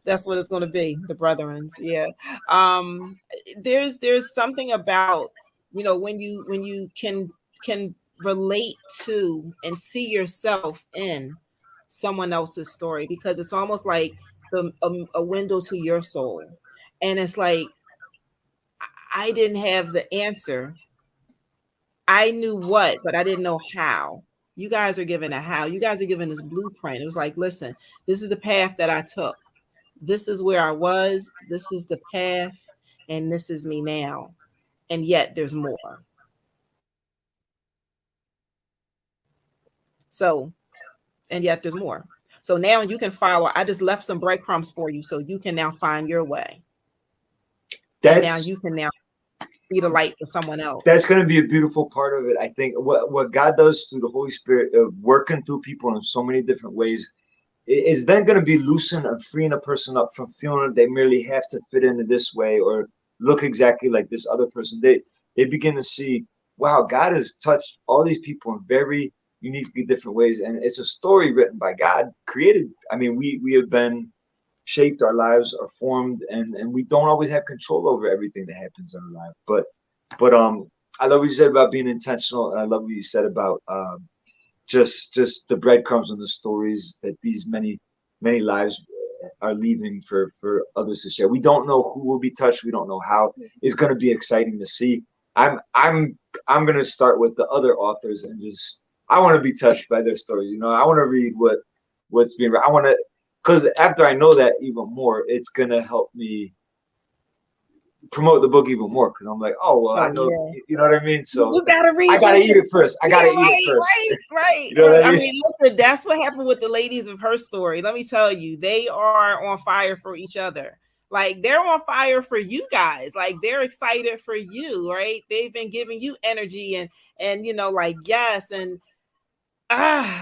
Speaker 1: That's what it's gonna be, the brethrens. Yeah. Um, there's something about when you can relate to and see yourself in someone else's story, because it's almost like a window to your soul. And it's like, I didn't have the answer. I knew what, but I didn't know how. You guys are given a how. You guys are given this blueprint. It was like, listen, this is the path that I took. This is where I was. This is the path. And this is me now. And yet there's more. So, and yet there's more. So now you can follow. I just left some breadcrumbs for you so you can now find your way. And now
Speaker 2: That's
Speaker 1: you can now be the light for someone
Speaker 2: that's
Speaker 1: else.
Speaker 2: going to be a beautiful part of it. I think what God does through the Holy Spirit of working through people in so many different ways is then going to be loosening and freeing a person up from feeling they merely have to fit into this way or look exactly like this other person. They begin to see, wow, God has touched all these people in very uniquely different ways, and it's a story written by God, created. I mean, we have been shaped, our lives are formed, and we don't always have control over everything that happens in our life. But I love what you said about being intentional, and I love what you said about just the breadcrumbs and the stories that these many lives are leaving for others to share. We don't know who will be touched. We don't know how. It's going to be exciting to see. I'm I'm going to start with the other authors and just I want to be touched by their story. You know, I want to read what's being. I want to, because after I know that even more, it's gonna help me promote the book even more. Because I'm like, oh well, I
Speaker 1: Oh
Speaker 2: know,
Speaker 1: yeah.
Speaker 2: you know what I mean. So
Speaker 1: You gotta
Speaker 2: I
Speaker 1: read.
Speaker 2: gotta eat
Speaker 1: Listen.
Speaker 2: it first. I
Speaker 1: Yeah,
Speaker 2: gotta eat it
Speaker 1: right,
Speaker 2: first.
Speaker 1: right, right,
Speaker 2: You know
Speaker 1: right.
Speaker 2: what I
Speaker 1: I
Speaker 2: mean?
Speaker 1: mean, listen, that's what happened with the ladies of her story. Let me tell you, they are on fire for each other. Like they're on fire for you guys. Like they're excited for you, right? They've been giving you energy and like yes, and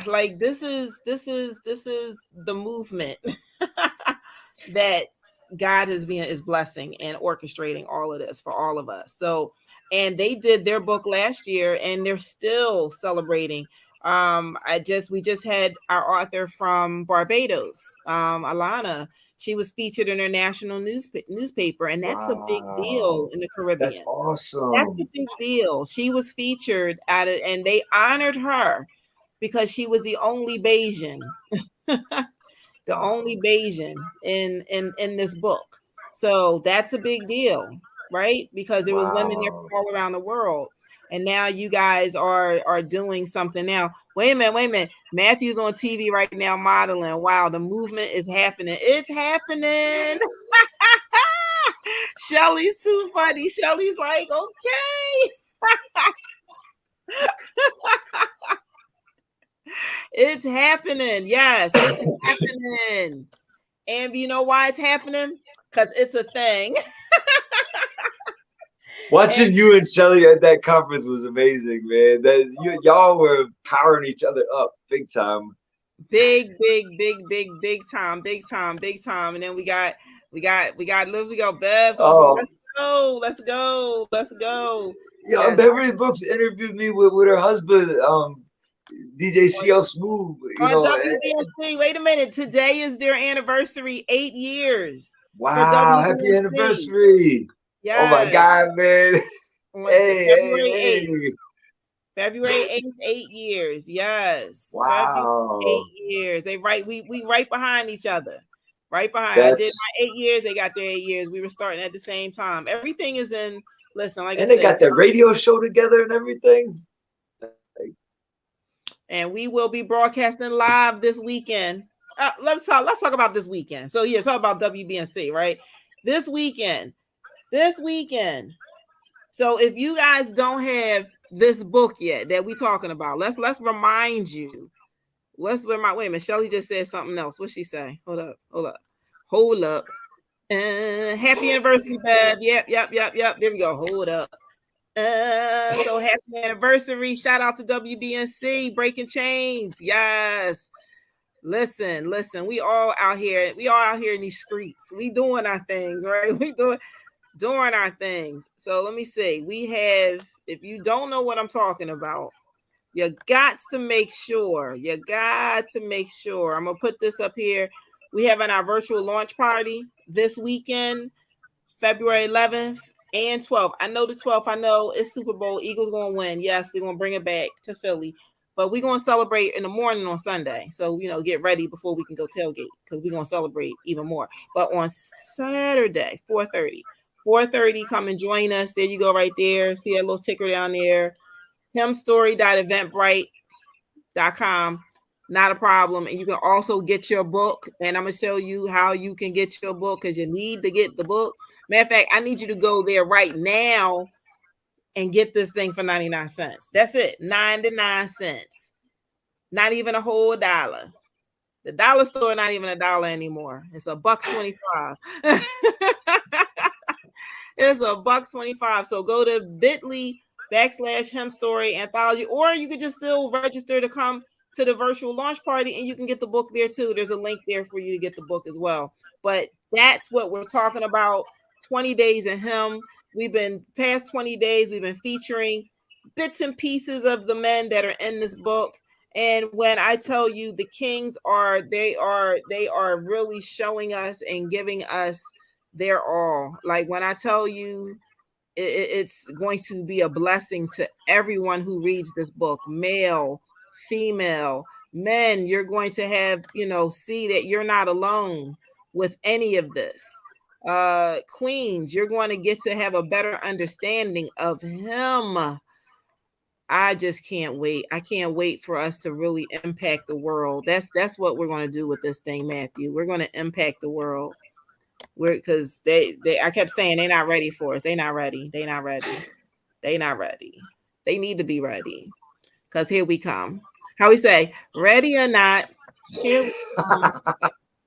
Speaker 1: like this is the movement that God is blessing and orchestrating all of this for all of us. So, and they did their book last year and they're still celebrating. We just had our author from Barbados, Alana. She was featured in her national newspaper, and that's a big deal
Speaker 2: Wow,
Speaker 1: in the
Speaker 2: that's
Speaker 1: Caribbean. That's a
Speaker 2: awesome.
Speaker 1: big deal. She was featured at it, and they honored her because she was the only Bayesian, the only Bayesian in this book. So that's a big deal, right? Because there was women there
Speaker 2: Wow.
Speaker 1: from all around the world. And now you guys are doing something now. Wait a minute, wait a minute. Matthew's on TV right now modeling. Wow, the movement is happening. It's happening. Shelly's too funny. Shelly's like, okay, it's happening. Yes, it's happening. And you know why it's happening? Because it's a thing. And
Speaker 2: Watching you and Shelly at that conference was amazing, man. That y'all were powering each other up big time.
Speaker 1: big, big, big, big, big time, big time, big time. And then we got Liv, we got Bev. So
Speaker 2: Oh,
Speaker 1: let's go, let's go, let's go.
Speaker 2: yo,
Speaker 1: Yes,
Speaker 2: Beverly Brooks interviewed me with her husband, DJ
Speaker 1: on,
Speaker 2: CL Smooth. You
Speaker 1: on
Speaker 2: know,
Speaker 1: WBNC. Wait a minute. Today is their anniversary, 8 years for
Speaker 2: wow, happy
Speaker 1: WBNC.
Speaker 2: anniversary! Oh my
Speaker 1: Yes,
Speaker 2: God, man!
Speaker 1: on
Speaker 2: Hey, hey,
Speaker 1: February 8th.
Speaker 2: hey!
Speaker 1: February 8th, 8 years. Yes. February
Speaker 2: Wow,
Speaker 1: 8 years. They right, we right behind each other. Right behind. I did
Speaker 2: that's
Speaker 1: my 8 years, they got their 8 years. We were starting at the same time. Everything is in, listen, like I
Speaker 2: and they
Speaker 1: said,
Speaker 2: got that radio show together and everything.
Speaker 1: and we will be broadcasting live this weekend. Let's talk about this weekend. So yeah, talk about WBNC, right? This weekend. This weekend. So if you guys don't have this book yet that we talking about, let's remind you. Wait a minute. Shelly just said something else. What'd she say? Hold up. Happy anniversary, Bev. Yep. There we go. Hold up. So happy anniversary. Shout out to WBNC, Breaking Chains. Yes. Listen. We all out here. We all out here in these streets. We doing our things, right? We doing our things. So let me see. We have, if you don't know what I'm talking about, you got to make sure. You got to make sure. I'm gonna put this up here. We having our virtual launch party this weekend, February 11th and 12th. I know the 12th. I know it's Super Bowl. Eagles gonna win. Yes, they're gonna bring it back to Philly. But we're gonna celebrate in the morning on Sunday. So get ready before we can go tailgate because we're gonna celebrate even more. But on Saturday, 4:30. 4:30, come and join us. There you go, right there. See that little ticker down there. HIMStory.eventbrite.com. Not a problem. And you can also get your book. And I'm going to show you how you can get your book because you need to get the book. Matter of fact, I need you to go there right now and get this thing for 99 cents. That's it. 99 cents. Not even a whole dollar. The dollar store, not even a dollar anymore. It's a buck 25. It's a buck 25. So go to bit.ly/HIMStory anthology, or you could just still register to come to the virtual launch party and you can get the book there too. There's a link there for you to get the book as well. But that's what we're talking about. 20 days in him. We've been past 20 days, we've been featuring bits and pieces of the men that are in this book. And when I tell you the kings they are really showing us and giving us their all. Like when I tell you it's going to be a blessing to everyone who reads this book, male, female, men. You're going to have, see that you're not alone with any of this. Queens, you're going to get to have a better understanding of him. I just can't wait. I can't wait for us to really impact the world. That's what we're going to do with this thing, Matthew. We're going to impact the world. We're because they I kept saying they're not ready for us. They're not ready. They're not ready. They not ready. They need to be ready. Because here we come. How we say, ready or not, here we come.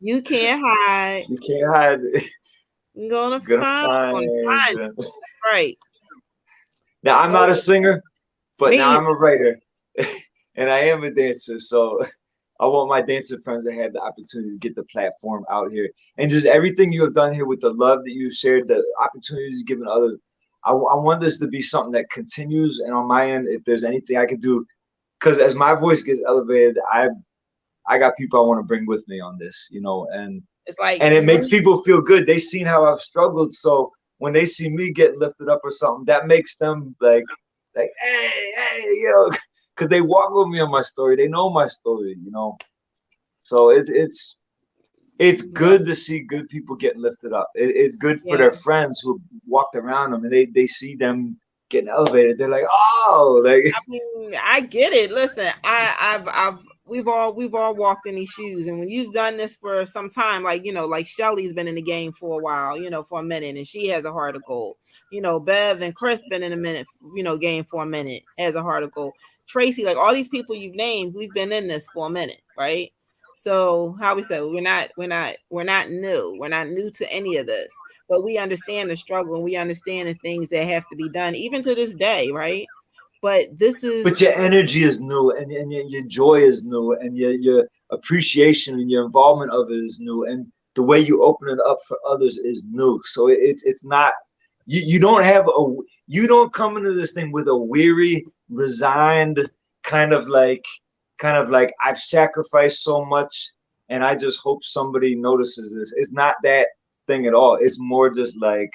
Speaker 1: You can't hide.
Speaker 2: You can't hide.
Speaker 1: I'm gonna
Speaker 2: Gonna
Speaker 1: find. I'm gonna
Speaker 2: find.
Speaker 1: find. That's right.
Speaker 2: Now I'm not a
Speaker 1: Oh,
Speaker 2: singer, but now
Speaker 1: me.
Speaker 2: I'm a writer, and I am a dancer. So I want my dancing friends to have the opportunity to get the platform out here, and just everything you have done here with the love that you shared, the opportunities you've given others. I want this to be something that continues. And on my end, if there's anything I can do, because as my voice gets elevated, I got people I want to bring with me on this,
Speaker 1: It's like
Speaker 2: and it
Speaker 1: you
Speaker 2: makes
Speaker 1: really.
Speaker 2: people feel good. They've seen how I've struggled, so when they see me getting lifted up or something, that makes them like, hey, because they walk with me on my story. They know my story. So it's
Speaker 1: Yeah,
Speaker 2: good to see good people getting lifted up. It's good for
Speaker 1: yeah.
Speaker 2: their friends who walked around them and they see them getting elevated. They're like, oh, like
Speaker 1: I mean, I get it. Listen, I've we've all walked in these shoes, and when you've done this for some time, like like Shelly's been in the game for a while, for a minute, and she has a heart of gold. Bev and Chris been in a minute, game for a minute, has a heart of gold. Tracy, like all these people you've named, we've been in this for a minute, right? So how we say we're not new. We're not new to any of this, but we understand the struggle and we understand the things that have to be done, even to this day, right? But this
Speaker 2: but
Speaker 1: is
Speaker 2: your energy is new and your joy is new and your appreciation and your involvement of it is new and the way you open it up for others is new. So it's not you don't have a you don't come into this thing with a weary, resigned kind of like I've sacrificed so much and I just hope somebody notices this. It's not that thing at all. It's more just like,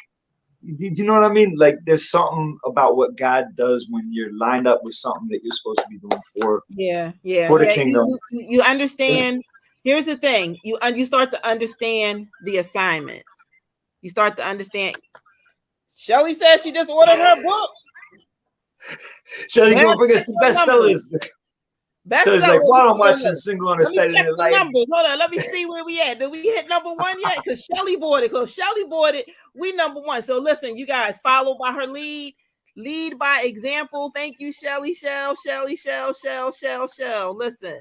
Speaker 2: do you know what I mean? Like there's something about what God does when you're lined up with something that you're supposed to be doing for
Speaker 1: yeah, yeah,
Speaker 2: for the
Speaker 1: yeah.
Speaker 2: kingdom.
Speaker 1: You understand. Here's the thing: you start to understand the assignment. You start to understand. Shelly says she just ordered her book.
Speaker 2: Shelly
Speaker 1: Bev,
Speaker 2: gonna bring us
Speaker 1: check
Speaker 2: the
Speaker 1: your numbers.
Speaker 2: bestsellers. So it's
Speaker 1: Bestseller.
Speaker 2: like
Speaker 1: Let me
Speaker 2: while I'm
Speaker 1: see.
Speaker 2: watching Single on the
Speaker 1: Let me
Speaker 2: Saturday
Speaker 1: check
Speaker 2: Night
Speaker 1: the
Speaker 2: Live,
Speaker 1: numbers. Hold on. Let me see where we at. Did we hit number one yet? Because Shelly bought it. Because Shelly bought it. We number one. So listen, you guys, follow by her lead. Lead by example. Thank you, Shelly, Shell. Listen,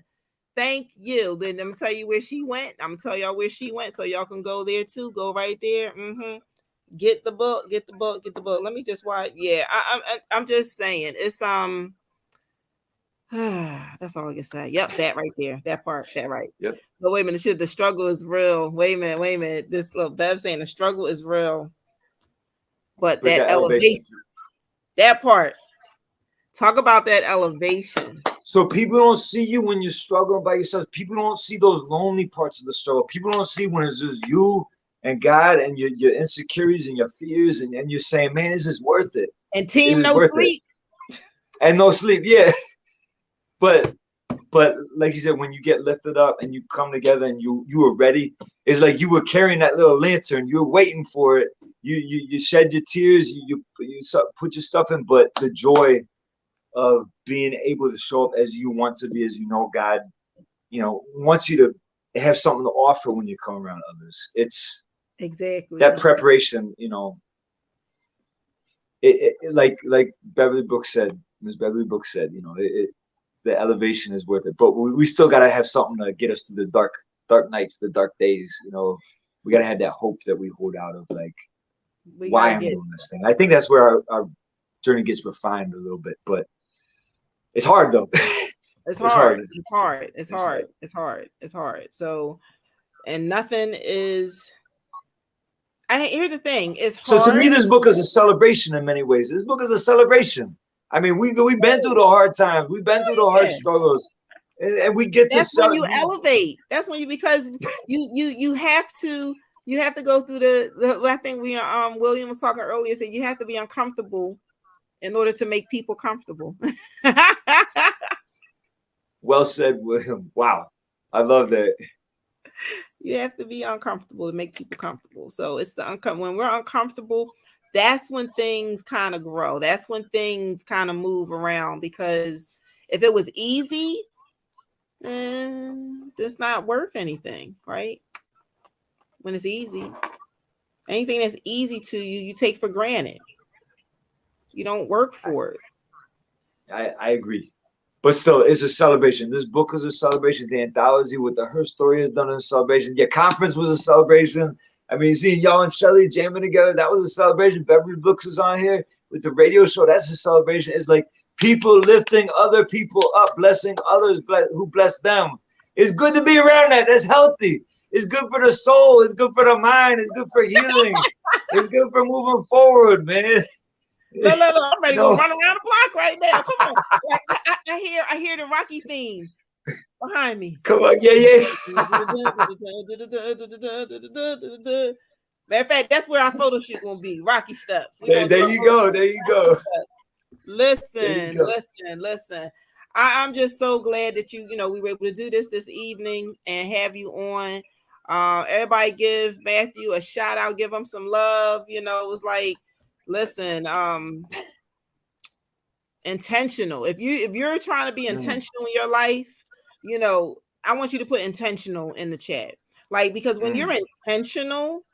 Speaker 1: thank you. Then I'm gonna tell you where she went. I'm gonna tell y'all where she went, so y'all can go there too. Go right there. Get the book. Get the book. Get the book. Let me just watch. Yeah, I'm just saying. It's. That's all I can say. Yep, that right there. That part. That right.
Speaker 2: yep,
Speaker 1: But wait a minute, shit, the struggle is real. Wait a minute, wait a minute. This little Bev saying the struggle is real. But
Speaker 2: but
Speaker 1: that
Speaker 2: that elevation.
Speaker 1: elevation, that part. Talk about that elevation.
Speaker 2: So people don't see you when you're struggling by yourself. People don't see those lonely parts of the struggle. People don't see when it's just you and God and your insecurities and your fears and you're saying, man, is this worth it?
Speaker 1: And
Speaker 2: Is
Speaker 1: team
Speaker 2: this
Speaker 1: no
Speaker 2: worth it?
Speaker 1: sleep.
Speaker 2: And no sleep, yeah. But but like you said, when you get lifted up and you come together and you were ready, it's like you were carrying that little lantern. You were waiting for it. You shed your tears. Put your stuff in, but the joy of being able to show up as you want to be, as God, wants you to have something to offer when you come around others. It's that
Speaker 1: Exactly.
Speaker 2: preparation. Like Beverly Brooks said, Miss Beverly Brooks said, the elevation is worth it. But we still got to have something to get us through the dark nights, the dark days. We got to have that hope that we hold out of, like,
Speaker 1: We
Speaker 2: why
Speaker 1: gotta
Speaker 2: I'm
Speaker 1: get
Speaker 2: doing this thing. I think that's where our journey gets refined a little bit, but it's hard though.
Speaker 1: it's
Speaker 2: It's
Speaker 1: hard.
Speaker 2: hard.
Speaker 1: It's hard. It's
Speaker 2: It's
Speaker 1: hard.
Speaker 2: hard.
Speaker 1: It's hard. It's hard. So and nothing is here's the thing, it's
Speaker 2: So to me,
Speaker 1: hard.
Speaker 2: this book is a celebration in many ways. This book is a celebration. I mean, we've been through the hard times, we've been through the hard
Speaker 1: Yeah.
Speaker 2: struggles, and we get to
Speaker 1: That's when
Speaker 2: sell.
Speaker 1: you elevate. That's when you because you have to go through the I think William was talking earlier, said you have to be uncomfortable in order to make people comfortable.
Speaker 2: Well said, William. Wow, I love that.
Speaker 1: You have to be uncomfortable to make people comfortable. So it's when we're uncomfortable, that's when things kind of grow. That's when things kind of move around, because if it was easy, it's not worth anything, right? When it's easy, anything that's easy to you, you take for granted. You don't work for it.
Speaker 2: I agree. But still, it's a celebration. This book is a celebration. The anthology with the Her Story is done in a celebration. Your conference was a celebration. I mean, seeing y'all and Shelly jamming together, that was a celebration. Beverly Brooks is on here with the radio show. That's a celebration. It's like people lifting other people up, blessing others who bless them. It's good to be around that. That's healthy. It's good for the soul. It's good for the mind. It's good for healing. It's good for moving forward, man.
Speaker 1: Look, I'm ready to
Speaker 2: No.
Speaker 1: go run around the block right now. Come on. Like, I hear the Rocky theme behind me.
Speaker 2: Come on, yeah.
Speaker 1: Matter of fact, that's where our photo shoot gonna be. Rocky steps.
Speaker 2: There you go. There you go.
Speaker 1: Listen. I'm just so glad that we were able to do this evening and have you on. Everybody give Matthew a shout out, give him some love. It was like, listen, intentional. If you're trying to be intentional in your life, I want you to put intentional in the chat. Like, because when you're intentional,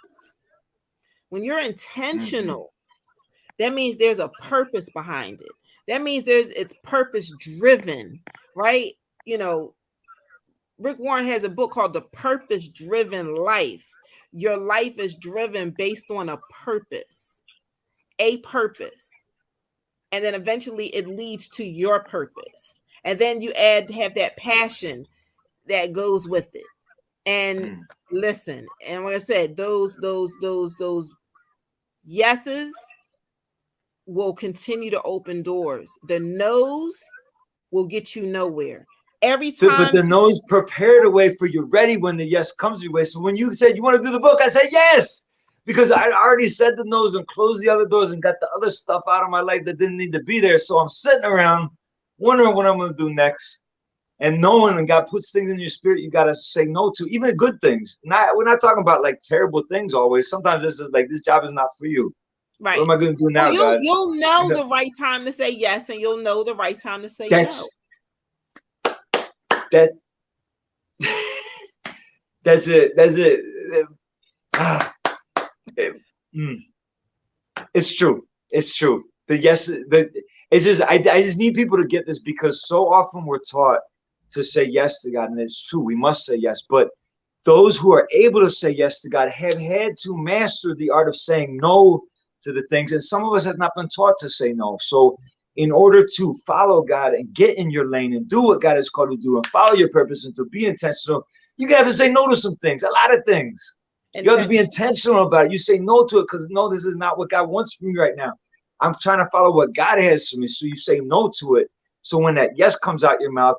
Speaker 1: that means there's a purpose behind it. That means it's purpose driven, right? Rick Warren has a book called The Purpose Driven Life. Your life is driven based on a purpose. And then eventually it leads to your purpose. And then you have that passion that goes with it. And listen, and like I said, those yeses will continue to open doors. The no's will get you nowhere. Every time.
Speaker 2: But the no's prepare the way for you ready when the yes comes your way. So when you said you want to do the book, I said yes. Because I already said the no's and closed the other doors and got the other stuff out of my life that didn't need to be there. So I'm sitting around wondering what I'm going to do next. And knowing when God puts things in your spirit, you got to say no to, even good things. We're not talking about like terrible things always. Sometimes this is like, this job is not for you.
Speaker 1: Right.
Speaker 2: What am I going to do now, God?
Speaker 1: You'll know the right time to say yes, and you'll know the right time to say no.
Speaker 2: That's it. It's true. It's just I just need people to get this, because so often we're taught to say yes to God, and it's true. We must say yes, but those who are able to say yes to God have had to master the art of saying no to the things, and some of us have not been taught to say no. So in order to follow God and get in your lane and do what God has called you to do and follow your purpose and to be intentional, you have to say no to some things, a lot of things. You have to be intentional about it. You say no to it because, no, this is not what God wants from me right now. I'm trying to follow what God has for me. So you say no to it. So when that yes comes out your mouth,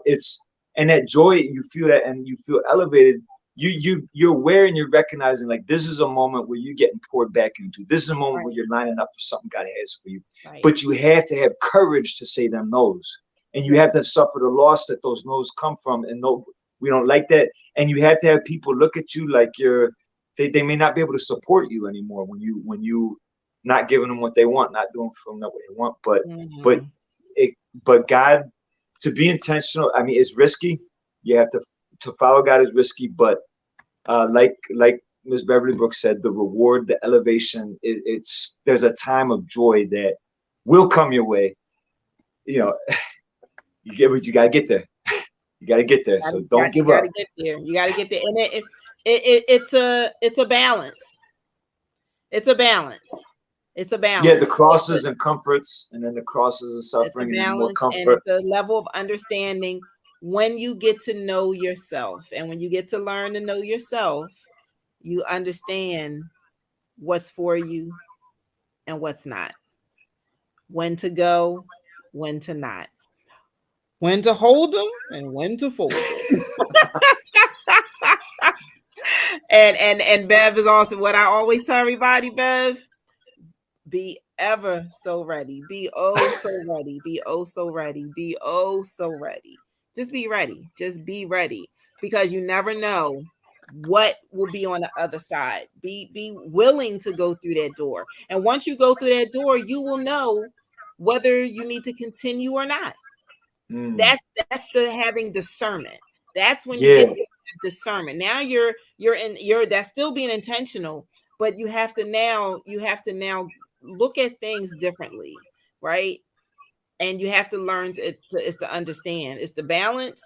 Speaker 2: and that joy, you feel that and you feel elevated. You're aware and you're recognizing, like, this is a moment where you're getting poured back into. This is a moment where you're lining up for something God has for you. Right. But you have to have courage to say them no's. And you have to suffer the loss that those no's come from. And no, we don't like that. And you have to have people look at you like they may not be able to support you anymore when you not giving them what they want, not doing for them what they want. But God, to be intentional, I mean, it's risky. You have to follow God is risky, but like Ms. Beverly Brooks said, the reward, the elevation, there's a time of joy that will come your way. You got to get there. You got to get there. So don't give up.
Speaker 1: You got to get there. And it's a balance. It's a balance.
Speaker 2: Yeah, the crosses and comforts, and then the crosses and suffering, and more comfort.
Speaker 1: And it's a level of understanding when you get to know yourself. And when you get to learn to know yourself, you understand what's for you and what's not. When to go, when to not. When to hold them and when to fold them. and Bev is also what I always tell everybody, Bev. Be ever so ready. Be oh so ready. Be oh so ready. Be oh so ready. Just be ready. Just be ready. Because you never know what will be on the other side. Be willing to go through that door. And once you go through that door, you will know whether you need to continue or not.
Speaker 2: Mm.
Speaker 1: That's the having discernment. That's when you
Speaker 2: Yeah.
Speaker 1: get to discernment. Now you're that's still being intentional, but you have to now look at things differently, right? And you have to learn is to understand. It's the balance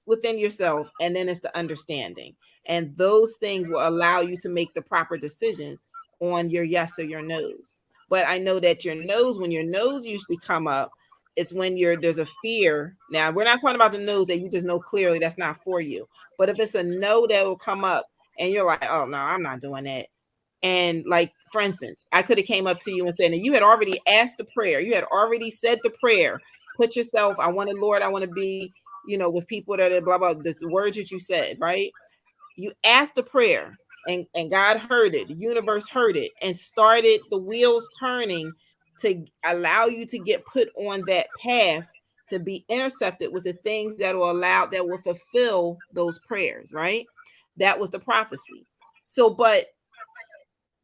Speaker 1: within yourself, and then it's the understanding. And those things will allow you to make the proper decisions on your yes or your no's. But I know that your no's, when your no's usually come up, it's when there's a fear. Now we're not talking about the no's that you just know clearly that's not for you. But if it's a no that will come up and you're like, oh no, I'm not doing that. And like, for instance, I could have came up to you and said, and you had already asked the prayer, you had already said the prayer, put yourself, I want to, Lord, I want to be, with people that are blah, blah, the words that you said, right? You asked the prayer, and God heard it, the universe heard it, and started the wheels turning to allow you to get put on that path to be intercepted with the things that will fulfill those prayers, right? That was the prophecy. So, but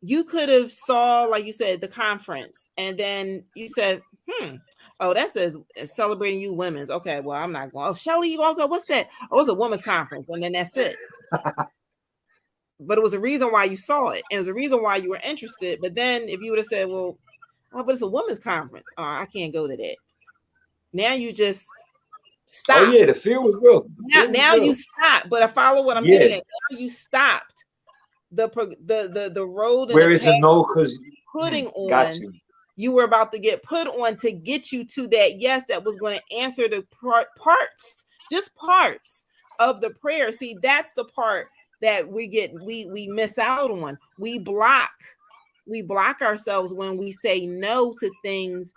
Speaker 1: you could have saw, like you said, the conference, and then you said, oh, that says celebrating you women's. Okay, well, I'm not going. Oh, Shelly, you gonna go? What's that? Oh, it's a women's conference, and then that's it. But it was a reason why you saw it, and it was a reason why you were interested. But then if you would have said, well, oh, but it's a women's conference, oh, I can't go to that. Now you just
Speaker 2: Oh
Speaker 1: stop.
Speaker 2: yeah, the fear was real. The fear was
Speaker 1: Now you
Speaker 2: real.
Speaker 1: stop. But I follow what I'm
Speaker 2: Yeah.
Speaker 1: getting at. Now you stopped the road and the
Speaker 2: Where is
Speaker 1: path
Speaker 2: a no? Because
Speaker 1: putting
Speaker 2: got
Speaker 1: on.
Speaker 2: you.
Speaker 1: You were about to get put on to get you to that yes that was going to answer the parts of the prayer. See, that's the part that we miss out on. We block ourselves when we say no to things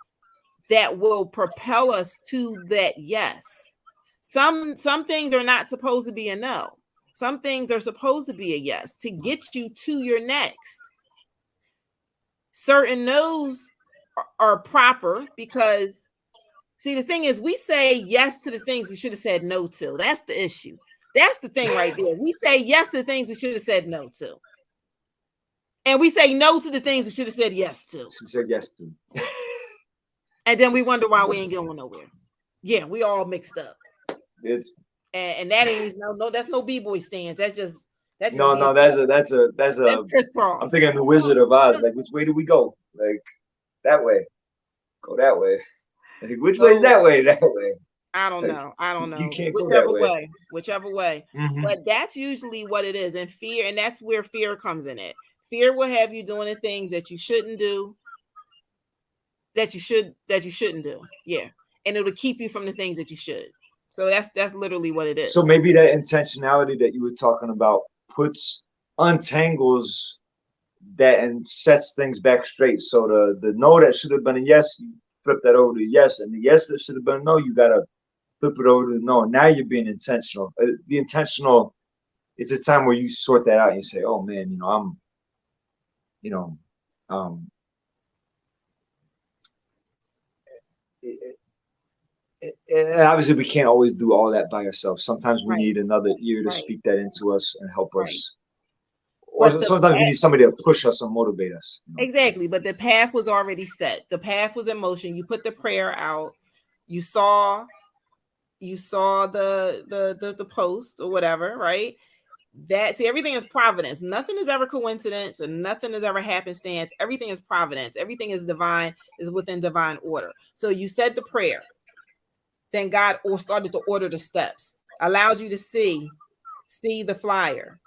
Speaker 1: that will propel us to that yes. Some things are not supposed to be a no. Some things are supposed to be a yes to get you to your next. Certain no's are proper because, see, the thing is, we say yes to the things we should have said no to. That's the issue. That's the thing right there. We say yes to the things we should have said no to. And we say no to the things we should have said yes to.
Speaker 2: She said yes to.
Speaker 1: And then we wonder why we ain't going nowhere. Yeah, we all mixed up.
Speaker 2: It's
Speaker 1: And that ain't even no, that's no B-boy stance. That's just
Speaker 2: no.
Speaker 1: being,
Speaker 2: That's
Speaker 1: crisscross.
Speaker 2: I'm thinking the Wizard of Oz. Like, which way do we go? Like, that way. Go that way. Like, which way is that way? That way.
Speaker 1: I don't
Speaker 2: Like,
Speaker 1: know.
Speaker 2: you can't go that way.
Speaker 1: Whichever way.
Speaker 2: Mm-hmm.
Speaker 1: But that's usually what it is. And fear, and that's where fear comes in it. Fear will have you doing the things that you shouldn't do, that you shouldn't do. Yeah. And it'll keep you from the things that you should. So that's literally what it is.
Speaker 2: So maybe that intentionality that you were talking about untangles that and sets things back straight. So the no that should have been a yes, you flip that over to yes, and the yes that should have been a no, you gotta flip it over to no. Now you're being intentional. The intentional, it's a time where you sort that out and you say, oh man, I'm, and obviously we can't always do all that by ourselves. Sometimes we need another ear to speak that into us and help us. Or sometimes we need somebody to push us and motivate us.
Speaker 1: Exactly. But the path was already set. The path was in motion. You put the prayer out. You saw the post or whatever, right? Everything is providence. Nothing is ever coincidence, and nothing is ever happenstance. Everything is providence. Everything is divine, is within divine order. So you said the prayer. Then God started to order the steps, allowed you to see the flyer.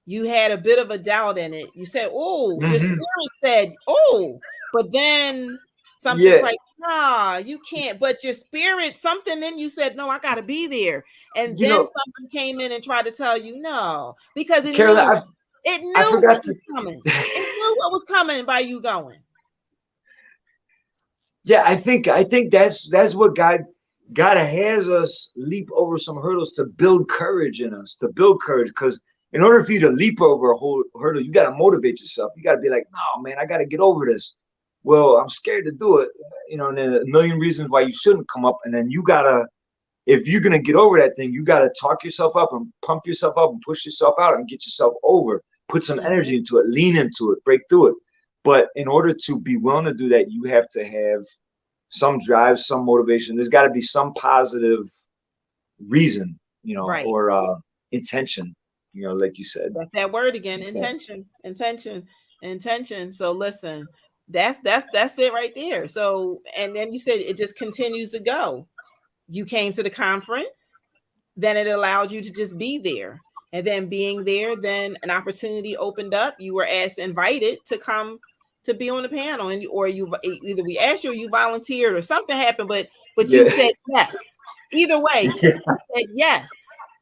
Speaker 1: You had a bit of a doubt in it. You said, oh, your spirit said, oh, but then something's like, nah, you can't. But your spirit, something in you said, no, I got to be there. And then something came in and tried to tell you no, because it knew what was coming. It knew what was coming by you going.
Speaker 2: Yeah, I think that's what God has us leap over some hurdles to build courage in us, because in order for you to leap over a whole hurdle, you got to motivate yourself. You got to be like, no, man, I got to get over this. Well, I'm scared to do it. And then a million reasons why you shouldn't come up. And then you got to if you're gonna get over that thing, you gotta talk yourself up and pump yourself up and push yourself out and get yourself over. Put some energy into it, lean into it, break through it. But in order to be willing to do that, you have to have some drive, some motivation. There's got to be some positive reason,
Speaker 1: Right.
Speaker 2: or intention, like you said.
Speaker 1: That's that word again.
Speaker 2: Intent.
Speaker 1: Intention. So listen, that's it right there. So, and then you said it just continues to go. You came to the conference, then it allowed you to just be there. And then being there, then an opportunity opened up. You were asked, invited to come to be on the panel, and or you either we asked you or you volunteered or something happened, but you
Speaker 2: Yeah.
Speaker 1: said yes. Either way,
Speaker 2: Yeah.
Speaker 1: you said yes.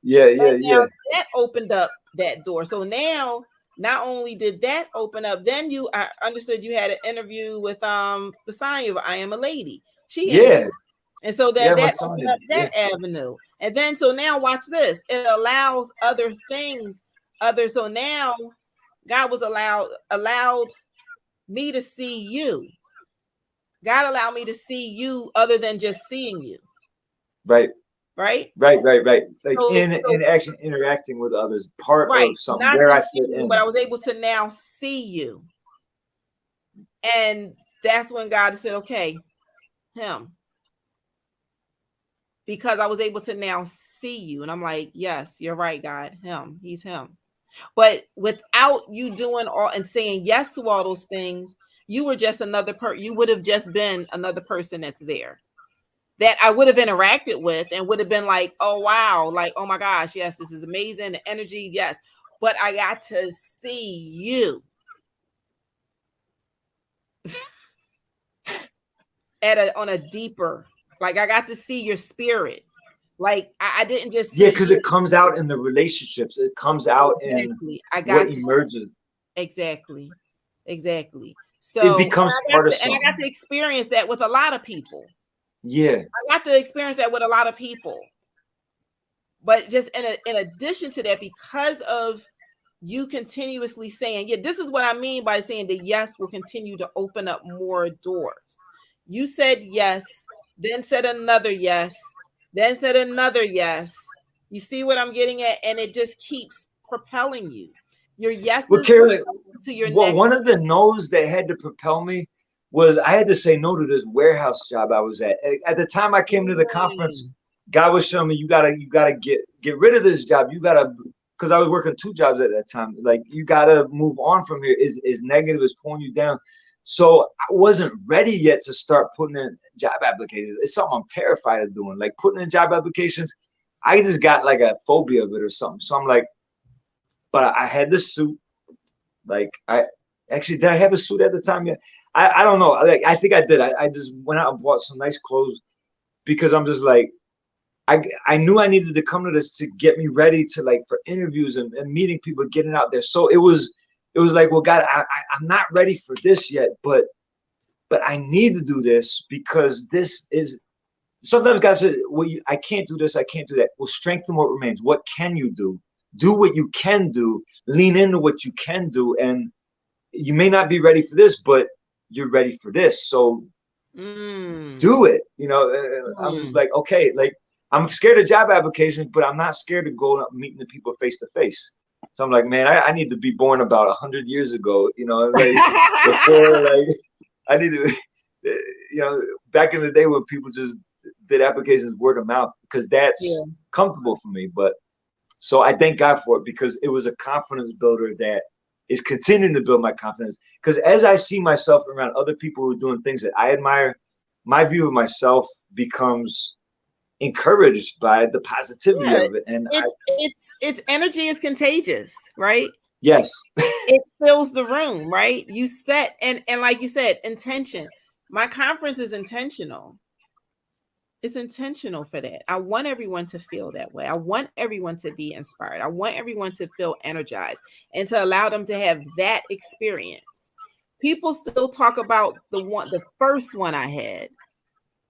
Speaker 2: Yeah. Yeah.
Speaker 1: And now
Speaker 2: Yeah.
Speaker 1: that opened up that door. So now, not only did that open up, then I understood you had an interview with the sign of I Am a Lady. She interviewed.
Speaker 2: Yeah.
Speaker 1: And so
Speaker 2: Yeah. My
Speaker 1: that
Speaker 2: son
Speaker 1: opened
Speaker 2: did.
Speaker 1: up
Speaker 2: Yeah.
Speaker 1: that avenue. And then so now watch this. It allows other things, so now God was allowed me to see you. God allowed me to see you other than just seeing you.
Speaker 2: Right.
Speaker 1: Right?
Speaker 2: Right. Like
Speaker 1: So
Speaker 2: in action, interacting with others, part
Speaker 1: right.
Speaker 2: of something
Speaker 1: Not
Speaker 2: where I
Speaker 1: just
Speaker 2: fit
Speaker 1: seeing you, but
Speaker 2: in.
Speaker 1: I was able to now see you. And that's when God said, okay, him. Because I was able to now see you. And I'm like, yes, you're right, God. Him. He's him. But without you doing all and saying yes to all those things, you were just another you would have just been another person that's there that I would have interacted with and would have been like, oh wow, like, oh my gosh, yes, this is amazing. The energy, yes. But I got to see you on a deeper, like I got to see your spirit. Like I didn't just
Speaker 2: Yeah,
Speaker 1: see
Speaker 2: because
Speaker 1: you.
Speaker 2: it comes out in the relationships. It comes out in
Speaker 1: Exactly. I
Speaker 2: what
Speaker 1: got to
Speaker 2: emerges.
Speaker 1: exactly. Exactly.
Speaker 2: It
Speaker 1: So
Speaker 2: becomes part of
Speaker 1: I got
Speaker 2: something.
Speaker 1: to experience that with a lot of people.
Speaker 2: Yeah.
Speaker 1: I got to experience that with a lot of people. But just in addition to that, because of you continuously saying, yeah, this is what I mean by saying the yes will continue to open up more doors. You said yes, then said another yes, then said another yes. You see what I'm getting at? And it just keeps propelling you. Your
Speaker 2: Well,
Speaker 1: yeses
Speaker 2: Carolyn,
Speaker 1: to your
Speaker 2: well,
Speaker 1: next.
Speaker 2: one of the no's that had to propel me was I had to say no to this warehouse job I was at. At the time I came to the conference, God was showing me you gotta get rid of this job. You gotta, because I was working two jobs at that time. Like you gotta move on from here. Is negative, is pulling you down. So I wasn't ready yet to start putting in job applications. It's something I'm terrified of doing. Like putting in job applications, I just got like a phobia of it or something. So I'm like, but I had this suit. Like I actually did I have a suit at the time? Yeah. I don't know. Like I think I did. I just went out and bought some nice clothes because I'm just like I knew I needed to come to this to get me ready to like for interviews and meeting people, getting out there. So it was like, well, God, I'm not ready for this yet, but I need to do this because this is sometimes God said, well, I can't do this, I can't do that. Well, strengthen what remains. What can you do? Do what you can do, lean into what you can do, and you may not be ready for this, but you're ready for this. So do it. I'm just like, okay, like I'm scared of job applications, but I'm not scared of going up meeting the people face to face. So I'm like, man, I need to be born about 100 years ago, like before, like I need to, back in the day when people just did applications word of mouth because that's comfortable for me. But so I thank God for it because it was a confidence builder that is continuing to build my confidence. Because as I see myself around other people who are doing things that I admire, my view of myself becomes encouraged by the positivity
Speaker 1: Yeah,
Speaker 2: of it. And
Speaker 1: it's energy is contagious, right?
Speaker 2: yes,
Speaker 1: It fills the room, right? You set and like you said, intention. My conference is intentional. It's intentional for that. I want everyone to feel that way. I want everyone to be inspired. I want everyone to feel energized and to allow them to have that experience. People still talk about the first one I had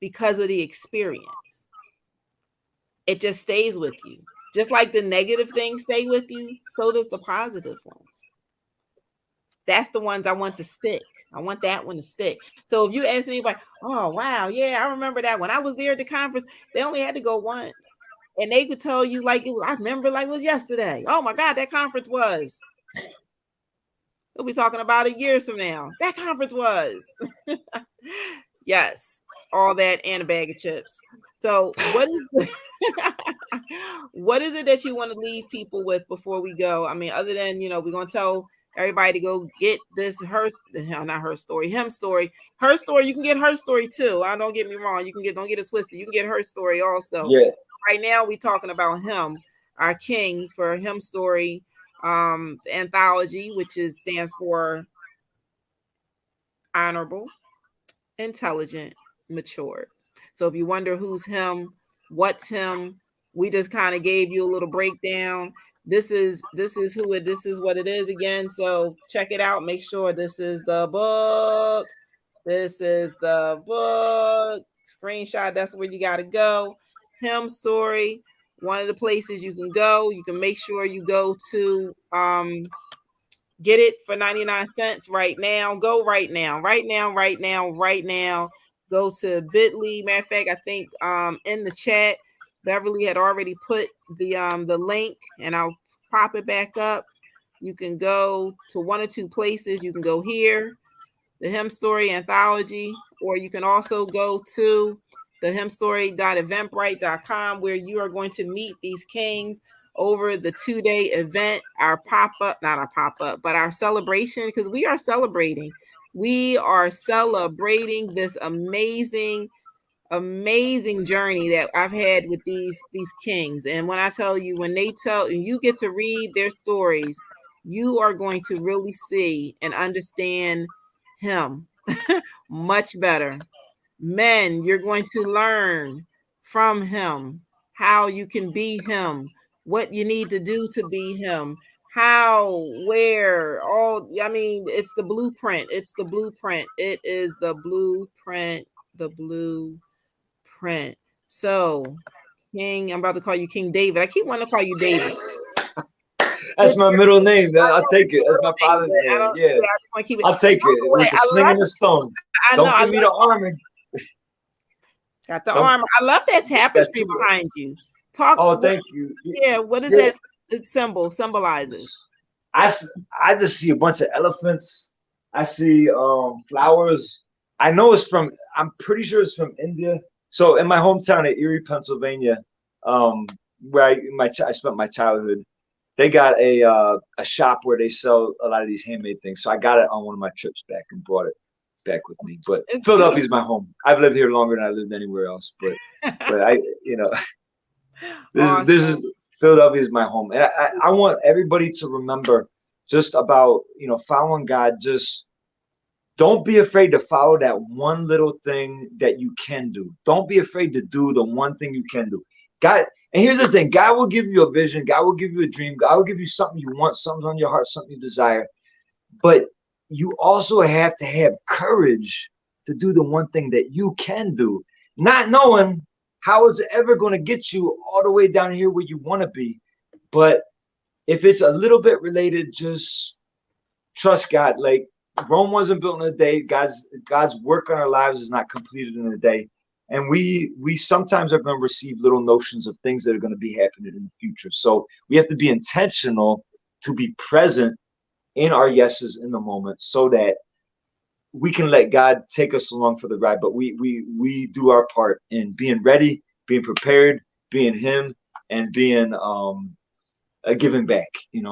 Speaker 1: because of the experience. It just stays with you. Just like the negative things stay with you, so does the positive ones. That's the ones I want to stick. I want that one to stick. So if you ask anybody, oh wow, yeah, I remember that when I was there at the conference, they only had to go once. And they could tell you like it was, I remember like it was yesterday. Oh my God, that conference was. We'll be talking about it years from now. That conference was. Yes, all that and a bag of chips. So what is what is it that you want to leave people with before we go? I mean, other than we're gonna tell everybody to go get this not her story, him story, her story. You can get her story too. I don't get me wrong. You can don't get it twisted. You can get her story also.
Speaker 2: Yeah.
Speaker 1: Right now, we're talking about him, our kings for him story, the anthology, which stands for honorable, intelligent, mature. So if you wonder who's him, what's him, we just kind of gave you a little breakdown. This is what it is again. So check it out. Make sure this is the book. This is the book. Screenshot. That's where you got to go. Him story. One of the places you can go. You can make sure you go to get it for 99 cents right now. Go right now. Right now, right now, right now. Go to Bitly. Matter of fact, I think in the chat, Beverly had already put the link, and I'll pop it back up. You can go to one or two places. You can go here, the Him Story Anthology, or you can also go to the himstory.eventbrite.com, where you are going to meet these kings over the 2-day event, our pop-up, not our pop-up, but our celebration, because we are celebrating. We are celebrating this amazing journey that I've had with these kings. And when I tell you, when you get to read their stories, you are going to really see and understand him much better. Men, you're going to learn from him how you can be him, what you need to do to be him, how, where, all. I mean, it's the blueprint. It's the blueprint. It is the blueprint. The blueprint. So, King, I'm about to call you King David. I keep wanting to call you David.
Speaker 2: That's my middle name. I'll take it. That's my father's name. Yeah. I'll take it with the sling and the stone. Don't give me the armor.
Speaker 1: Got the armor. I love that tapestry behind you.
Speaker 2: Oh, thank you.
Speaker 1: Yeah, what is that symbolizes?
Speaker 2: I just see a bunch of elephants. I see flowers. I know I'm pretty sure it's from India. So in my hometown of Erie, Pennsylvania, where I spent my childhood, they got a shop where they sell a lot of these handmade things. So I got it on one of my trips back and brought it back with me. But Philadelphia is my home. I've lived here longer than I lived anywhere else. But this is Philadelphia is my home. And I want everybody to remember just about following God. Just don't be afraid to follow that one little thing that you can do. Don't be afraid to do the one thing you can do. God, and here's the thing: God will give you a vision. God will give you a dream. God will give you something you want, something on your heart, something you desire. But you also have to have courage to do the one thing that you can do, not knowing how it's ever going to get you all the way down here where you want to be. But if it's a little bit related, just trust God. Like Rome wasn't built in a day. God's work on our lives is not completed in a day. And we sometimes are going to receive little notions of things that are going to be happening in the future. So we have to be intentional to be present in our yeses in the moment, so that we can let God take us along for the ride. But we do our part in being ready, being prepared, being Him, and being giving back.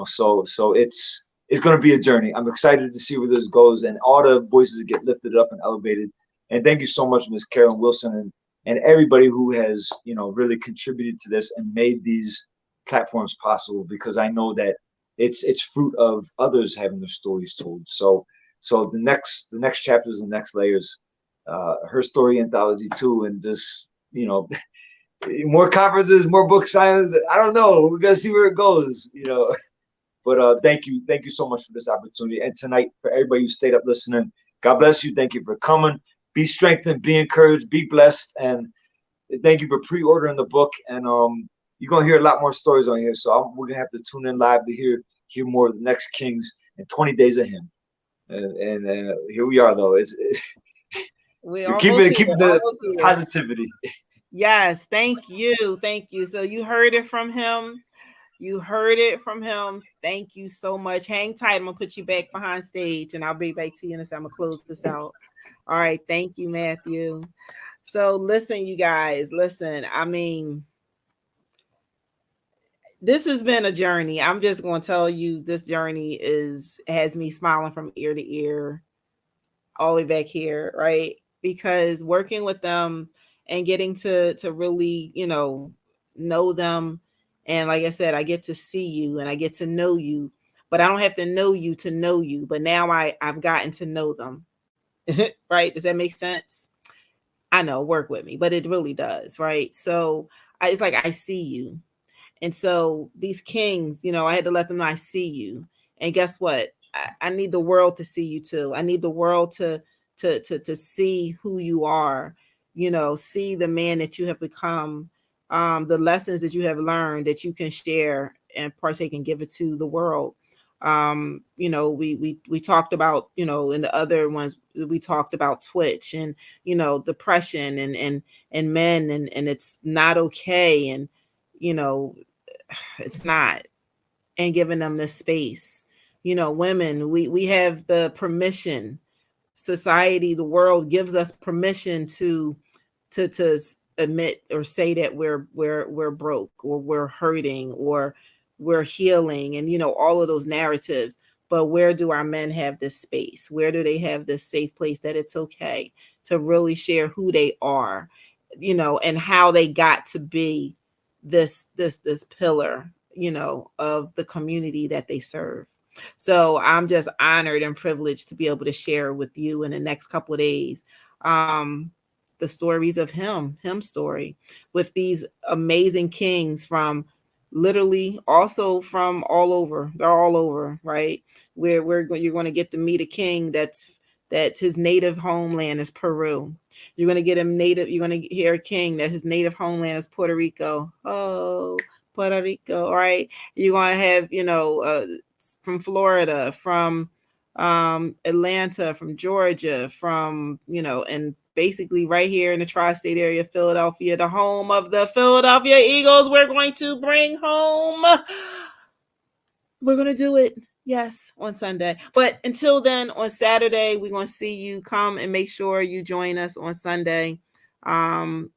Speaker 2: So it's going to be a journey. I'm excited to see where this goes, and all the voices get lifted up and elevated. And thank you so much, Ms. Carolyn Wilson, and everybody who has really contributed to this and made these platforms possible, because I know that it's fruit of others having their stories told. So the next chapters, the next layers, her story anthology too, and just more conferences, more book signings. I don't know. We're gonna see where it goes. But thank you so much for this opportunity. And tonight, for everybody who stayed up listening, God bless you. Thank you for coming. Be strengthened, be encouraged, be blessed, and thank you for pre-ordering the book. And you're gonna hear a lot more stories on here. So we're gonna have to tune in live to hear more of the next Kings and 20 Days of Him. And here we are, though. It's
Speaker 1: We
Speaker 2: you're
Speaker 1: almost here,
Speaker 2: keeping the
Speaker 1: almost here.
Speaker 2: positivity.
Speaker 1: Yes, thank you. Thank you. So you heard it from him. You heard it from him. Thank you so much. Hang tight. I'm gonna put you back behind stage and I'll be back to you in a second. I'm gonna close this out. All right. Thank you, Matthew. So listen, you guys, listen. I mean, this has been a journey. I'm just gonna tell you this journey is has me smiling from ear to ear all the way back here, right? Because working with them and getting to really, know them, and like I said, I get to see you and I get to know you, but I don't have to know you to know you. But now I've gotten to know them, right? Does that make sense? I know, work with me, but it really does, right? So it's like I see you, and so these kings, I had to let them know I see you. And guess what? I need the world to see you too. I need the world to see who you are, see the man that you have become, the lessons that you have learned that you can share and partake and give it to the world. We talked about, in the other ones, we talked about Twitch and, depression and men, and it's not okay. And, you know, it's not, and giving them the space. Women, we have the permission. Society, the world gives us permission to admit or say that we're broke or we're hurting or we're healing, and all of those narratives. But where do our men have this space? Where do they have this safe place that it's okay to really share who they are, and how they got to be this pillar, of the community that they serve. So I'm just honored and privileged to be able to share with you in the next couple of days, um, the stories of him story, with these amazing kings from literally also from all over. They're all over, right? You're going to get to meet a king that his native homeland is Peru. You're going to get him native. You're going to hear a king that his native homeland is Puerto Rico. Oh, Puerto Rico, all right. You're going to have, from Florida, from Atlanta, from Georgia, from, and basically right here in the tri-state area, Philadelphia, the home of the Philadelphia Eagles. We're going to bring home. We're going to do it. Yes, on Sunday. But until then, on Saturday, we're going to see you. Come and make sure you join us on Sunday,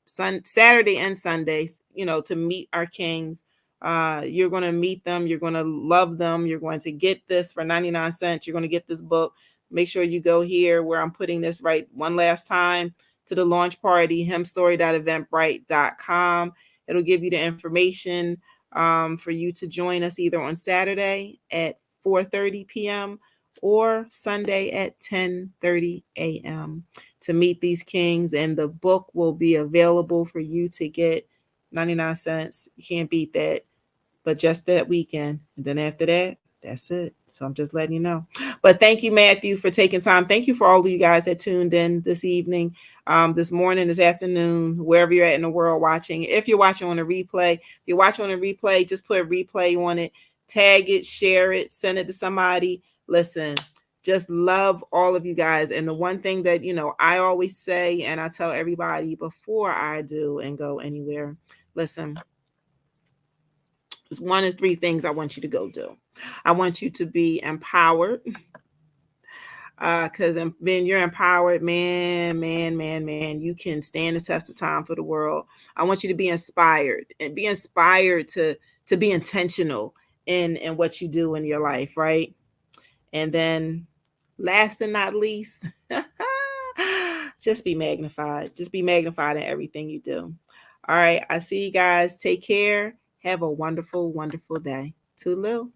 Speaker 1: Saturday and Sundays, to meet our kings. You're going to meet them. You're going to love them. You're going to get this for 99 cents. You're going to get this book. Make sure you go here where I'm putting this right one last time, to the launch party, HIMStory.eventbrite.com. It'll give you the information for you to join us either on Saturday at 4:30 p.m. or Sunday at 10:30 a.m. to meet these kings. And the book will be available for you to get 99 cents. You can't beat that, but just that weekend. And then after that, that's it. So I'm just letting you know. But thank you, Matthew, for taking time. Thank you for all of you guys that tuned in this evening, this morning, this afternoon, wherever you're at in the world watching. If you're watching on a replay, just put a replay on it, tag it, share it, send it to somebody. Listen, just love all of you guys. And the one thing that, I always say, and I tell everybody before I do and go anywhere, listen, there's one of three things I want you to go do. I want you to be empowered, because when you're empowered, man, you can stand the test of time for the world. I want you to be inspired, and be inspired to be intentional in what you do in your life, right? And then last and not least, just be magnified. Just be magnified in everything you do. All right, I see you guys. Take care. Have a wonderful, wonderful day. Toodaloo.